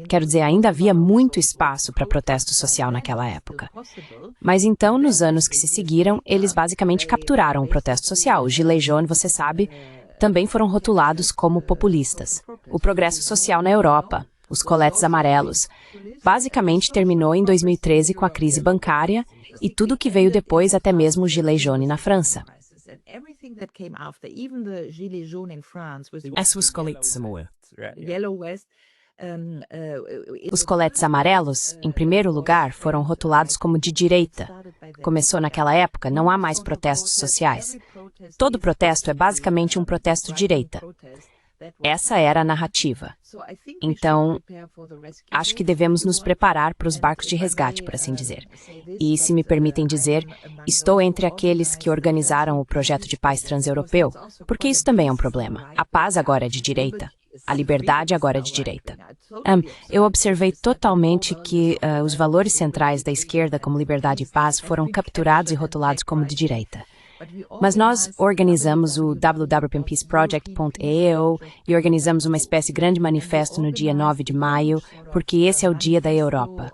Quero dizer, ainda havia muito espaço para protesto social naquela época. Mas então, nos anos que se seguiram, eles basicamente capturaram o protesto social. Os Gilets jaunes, você sabe, também foram rotulados como populistas. O progresso social na Europa, os coletes amarelos, basicamente terminou em 2013 com a crise bancária e tudo o que veio depois, até mesmo o Gilet jaune na França. Os coletes amarelos. Os coletes amarelos, em primeiro lugar, foram rotulados como de direita. Começou naquela época, não há mais protestos sociais. Todo protesto é basicamente um protesto de direita. Essa era a narrativa. Então, acho que devemos nos preparar para os barcos de resgate, por assim dizer. E, se me permitem dizer, estou entre aqueles que organizaram o projeto de paz transeuropeu, porque isso também é um problema. A paz agora é de direita. A liberdade agora é de direita. Eu observei totalmente que os valores centrais da esquerda, como liberdade e paz, foram capturados e rotulados como de direita. Mas nós organizamos o www.peaceproject.eu e organizamos uma espécie de grande manifesto no dia 9 de maio, porque esse é o dia da Europa.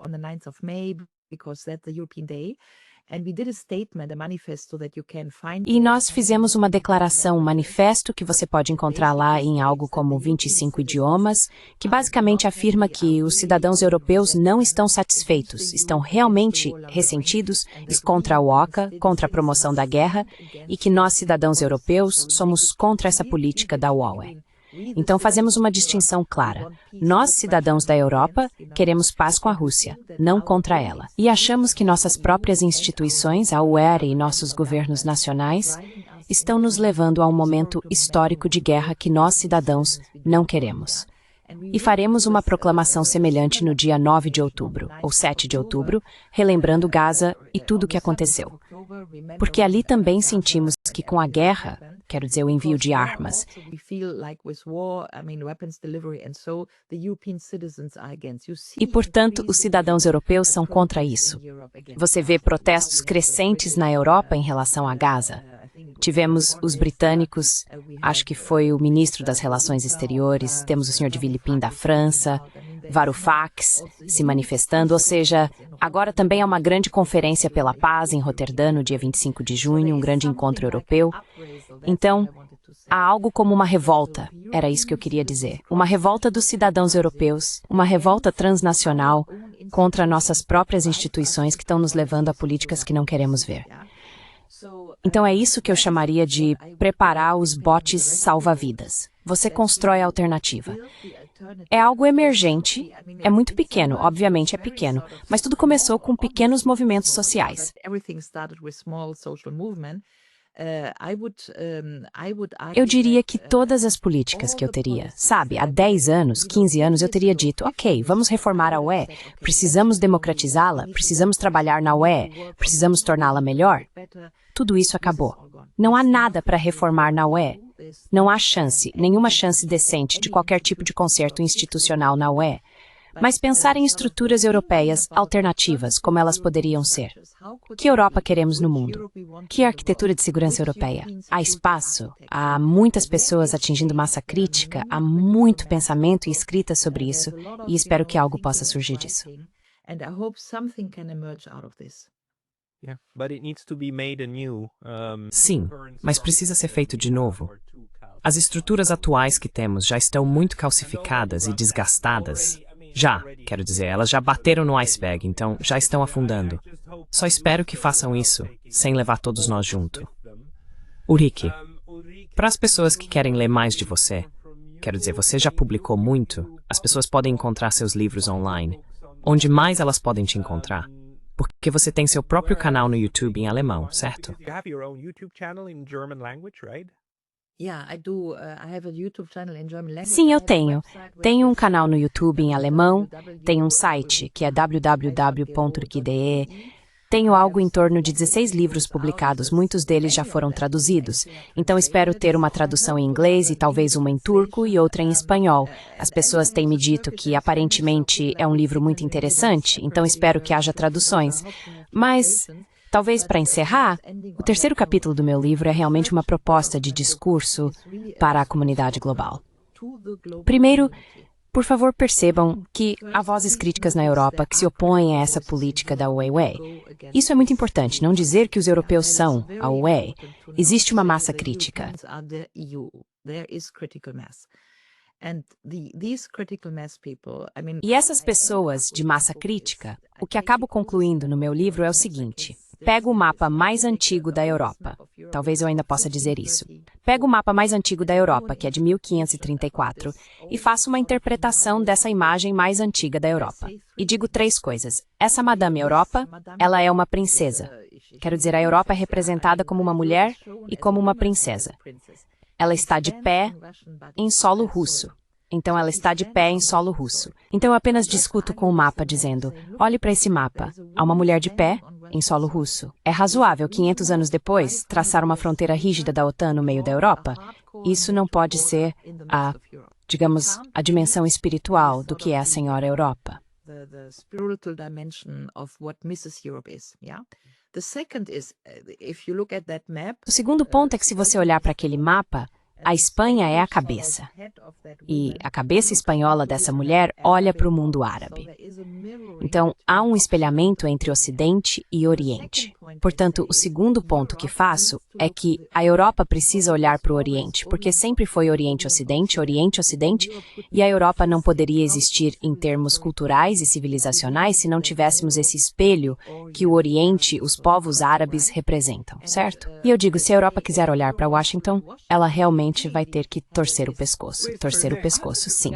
E nós fizemos uma declaração, um manifesto que você pode encontrar lá em algo como 25 idiomas, que basicamente afirma que os cidadãos europeus não estão satisfeitos, estão realmente ressentidos contra a OCA, contra a promoção da guerra, e que nós, cidadãos europeus, somos contra essa política da UE. Então fazemos uma distinção clara. Nós, cidadãos da Europa, queremos paz com a Rússia, não contra ela. E achamos que nossas próprias instituições, a UE e nossos governos nacionais, estão nos levando a um momento histórico de guerra que nós, cidadãos, não queremos. E faremos uma proclamação semelhante no dia 9 de outubro, ou 7 de outubro, relembrando Gaza e tudo o que aconteceu. Porque ali também sentimos que com a guerra, quero dizer, o envio de armas. E, portanto, os cidadãos europeus são contra isso. Você vê protestos crescentes na Europa em relação a Gaza. Tivemos os britânicos, acho que foi o ministro das Relações Exteriores, temos o senhor de Villepin da França, Varoufakis se manifestando, ou seja, agora também há uma grande conferência pela paz em Roterdã no dia 25 de junho, um grande encontro europeu. Então, há algo como uma revolta, era isso que eu queria dizer. Uma revolta dos cidadãos europeus, uma revolta transnacional contra nossas próprias instituições que estão nos levando a políticas que não queremos ver. Então é isso que eu chamaria de preparar os botes salva-vidas. Você constrói a alternativa. É algo emergente, é muito pequeno, obviamente é pequeno, mas tudo começou com pequenos movimentos sociais. Eu diria que todas as políticas que eu teria, sabe, há 10 anos, 15 anos, eu teria dito, ok, vamos reformar a UE, precisamos democratizá-la, precisamos trabalhar na UE, precisamos torná-la melhor. Tudo isso acabou. Não há nada para reformar na UE. Não há chance, nenhuma chance decente de qualquer tipo de conserto institucional na UE. Mas pensar em estruturas europeias alternativas, como elas poderiam ser. Que Europa queremos no mundo? Que arquitetura de segurança europeia? Há espaço, há muitas pessoas atingindo massa crítica, há muito pensamento e escrita sobre isso, e espero que algo possa surgir disso. Sim, mas precisa ser feito de novo. As estruturas atuais que temos já estão muito calcificadas e desgastadas. Quero dizer, elas já bateram no iceberg, então já estão afundando. Só espero que façam isso, sem levar todos nós junto. Ulrike, para as pessoas que querem ler mais de você, quero dizer, você já publicou muito, as pessoas podem encontrar seus livros online. Onde mais elas podem te encontrar? Porque você tem seu próprio canal no YouTube em alemão, certo? Sim, eu tenho. Tenho um canal no YouTube em alemão, tenho um site que é www.urike.de, tenho algo em torno de 16 livros publicados, muitos deles já foram traduzidos, então espero ter uma tradução em inglês e talvez uma em turco e outra em espanhol. As pessoas têm me dito que aparentemente é um livro muito interessante, então espero que haja traduções. Mas talvez para encerrar, o terceiro capítulo do meu livro é realmente uma proposta de discurso para a comunidade global. Primeiro, por favor, percebam que há vozes críticas na Europa que se opõem a essa política da UE. Isso é muito importante, não dizer que os europeus são a UE. Existe uma massa crítica. E essas pessoas de massa crítica, o que acabo concluindo no meu livro é o seguinte. Pego o mapa mais antigo da Europa. Talvez eu ainda possa dizer isso. Pego o mapa mais antigo da Europa, que é de 1534, e faço uma interpretação dessa imagem mais antiga da Europa. E digo 3 coisas. Essa Madame Europa, ela é uma princesa. Quero dizer, a Europa é representada como uma mulher e como uma princesa. Ela está de pé em solo russo. Então ela está de pé em solo russo. Então eu apenas discuto com o mapa dizendo, olhe para esse mapa. Há uma mulher de pé em solo russo. É razoável, 500 anos depois, traçar uma fronteira rígida da OTAN no meio da Europa? Isso não pode ser digamos, a dimensão espiritual do que é a Senhora Europa. O segundo ponto é que se você olhar para aquele mapa, a Espanha é a cabeça. E a cabeça espanhola dessa mulher olha para o mundo árabe. Então, há um espelhamento entre Ocidente e Oriente. Portanto, o segundo ponto que faço é que a Europa precisa olhar para o Oriente, porque sempre foi Oriente-Ocidente, Oriente-Ocidente, e a Europa não poderia existir em termos culturais e civilizacionais se não tivéssemos esse espelho que o Oriente, os povos árabes representam, certo? E eu digo, se a Europa quiser olhar para Washington, ela realmente vai ter que torcer o pescoço, sim.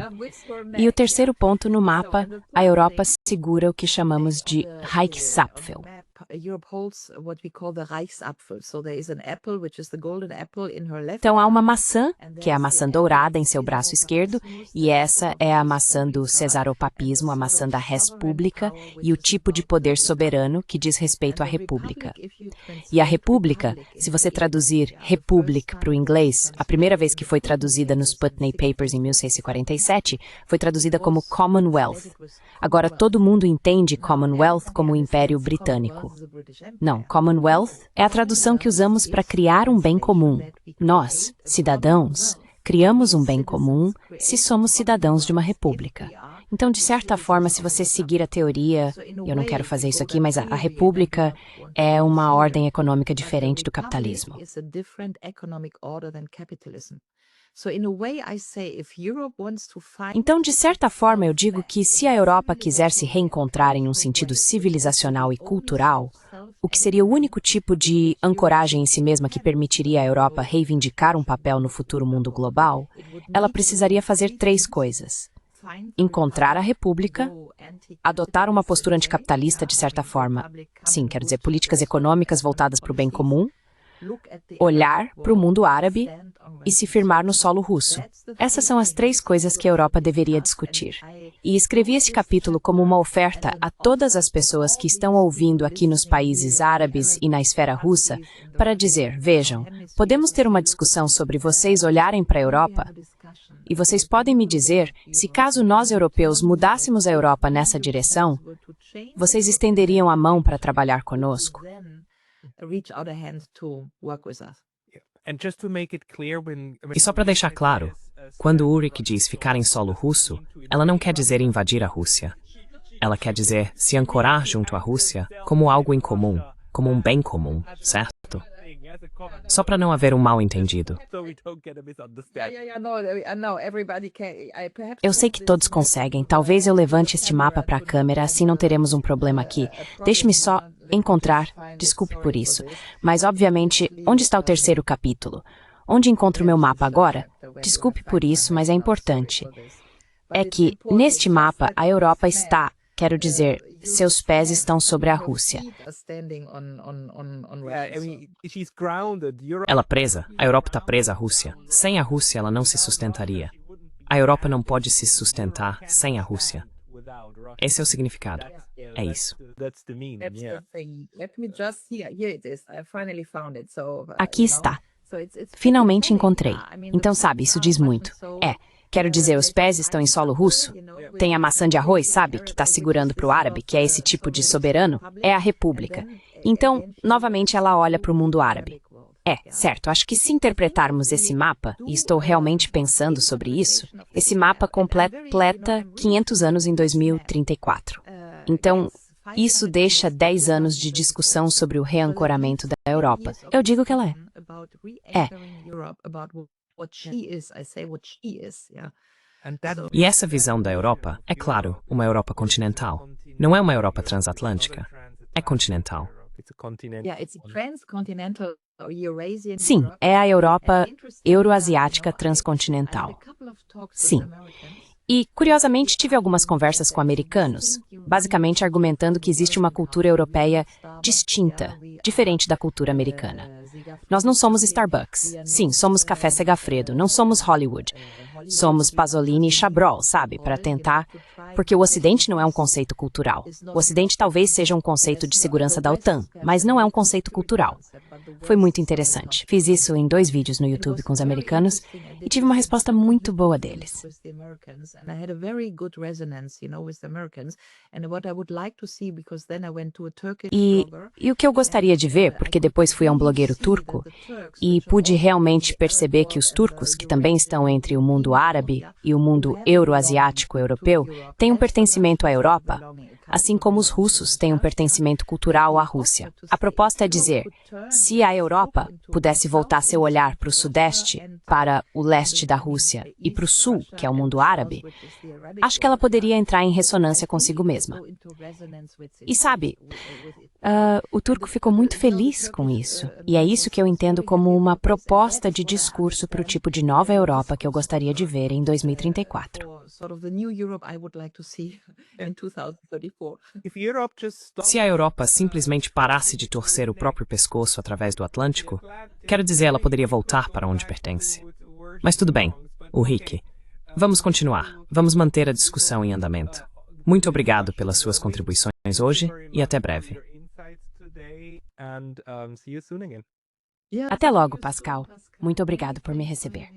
E o terceiro ponto no mapa, a Europa segura o que chamamos de Reichsapfel. Europe holds what we call the Reichsapfel. So there is an apple, which is the golden apple, in her left. Então há uma maçã, que é a maçã dourada em seu braço esquerdo, e essa é a maçã do cesaropapismo, a maçã da res pública, e o tipo de poder soberano que diz respeito à república. E a república, se você traduzir republic para o inglês, a primeira vez que foi traduzida nos Putney Papers em 1647, foi traduzida como Commonwealth. Agora todo mundo entende Commonwealth como o Império Britânico. Não, Commonwealth é a tradução que usamos para criar um bem comum. Nós, cidadãos, criamos um bem comum se somos cidadãos de uma república. Então, de certa forma, se você seguir a teoria, eu não quero fazer isso aqui, mas a república é uma ordem econômica diferente do capitalismo. Então, de certa forma, eu digo que se a Europa quiser se reencontrar em um sentido civilizacional e cultural, o que seria o único tipo de ancoragem em si mesma que permitiria à Europa reivindicar um papel no futuro mundo global, ela precisaria fazer 3 coisas. Encontrar a república, adotar uma postura anticapitalista de certa forma, sim, quero dizer, políticas econômicas voltadas para o bem comum, olhar para o mundo árabe e se firmar no solo russo. Essas são as 3 coisas que a Europa deveria discutir. E escrevi este capítulo como uma oferta a todas as pessoas que estão ouvindo aqui nos países árabes e na esfera russa para dizer, vejam, podemos ter uma discussão sobre vocês olharem para a Europa? E vocês podem me dizer, se caso nós europeus mudássemos a Europa nessa direção, vocês estenderiam a mão para trabalhar conosco? E só para deixar claro, quando Ulrich diz ficar em solo russo, ela não quer dizer invadir a Rússia. Ela quer dizer se ancorar junto à Rússia como algo em comum, como um bem comum, certo? Só para não haver um mal-entendido. Eu sei que todos conseguem. Talvez eu levante este mapa para a câmera, assim não teremos um problema aqui. Deixe-me só encontrar. Desculpe por isso. Mas, obviamente, onde está o 3º capítulo? Onde encontro o meu mapa agora? Desculpe por isso, mas é importante. É que, neste mapa, a Europa está, quero dizer, seus pés estão sobre a Rússia. Ela presa, a Europa está presa à Rússia. Sem a Rússia, ela não se sustentaria. A Europa não pode se sustentar sem a Rússia. Esse é o significado. É isso. Aqui está. Finalmente encontrei. Então, sabe, isso diz muito. Quero dizer, os pés estão em solo russo. Tem a maçã de arroz, sabe, que está segurando para o árabe, que é esse tipo de soberano. É a república. Então, novamente, ela olha para o mundo árabe. Certo, acho que se interpretarmos esse mapa, e estou realmente pensando sobre isso, esse mapa completa 500 anos em 2034. Então, isso deixa 10 anos de discussão sobre o reancoramento da Europa. Eu digo que ela é. E essa visão da Europa é, claro, uma Europa continental. Não é uma Europa transatlântica. É continental. Sim, é a Europa euroasiática transcontinental. Sim. E, curiosamente, tive algumas conversas com americanos, basicamente argumentando que existe uma cultura europeia distinta, diferente da cultura americana. Nós não somos Starbucks. Sim, somos Café Segafredo, não somos Hollywood. Somos Pasolini e Chabrol, sabe, para tentar... Porque o Ocidente não é um conceito cultural. O Ocidente talvez seja um conceito de segurança da OTAN, mas não é um conceito cultural. Foi muito interessante. Fiz isso em 2 vídeos no YouTube com os americanos e tive uma resposta muito boa deles. E o que eu gostaria de ver, porque depois fui a um blogueiro turco e pude realmente perceber que os turcos, que também estão entre o mundo árabe e o mundo euroasiático europeu, têm um pertencimento à Europa, assim como os russos têm um pertencimento cultural à Rússia. A proposta é dizer, se a Europa pudesse voltar seu olhar para o sudeste, para o leste da Rússia e para o sul, que é o mundo árabe, acho que ela poderia entrar em ressonância consigo mesma. E sabe, o turco ficou muito feliz com isso. E é isso que eu entendo como uma proposta de discurso para o tipo de nova Europa que eu gostaria de ver em 2034. sort of the new Europe I would like to see in 2034. Se a Europa simplesmente parasse de torcer o próprio pescoço através do Atlântico, quero dizer, ela poderia voltar para onde pertence. Mas tudo bem, Ulrike. Vamos continuar. Vamos manter a discussão em andamento. Muito obrigado pelas suas contribuições hoje e até breve. Até logo, Pascal. Muito obrigado por me receber.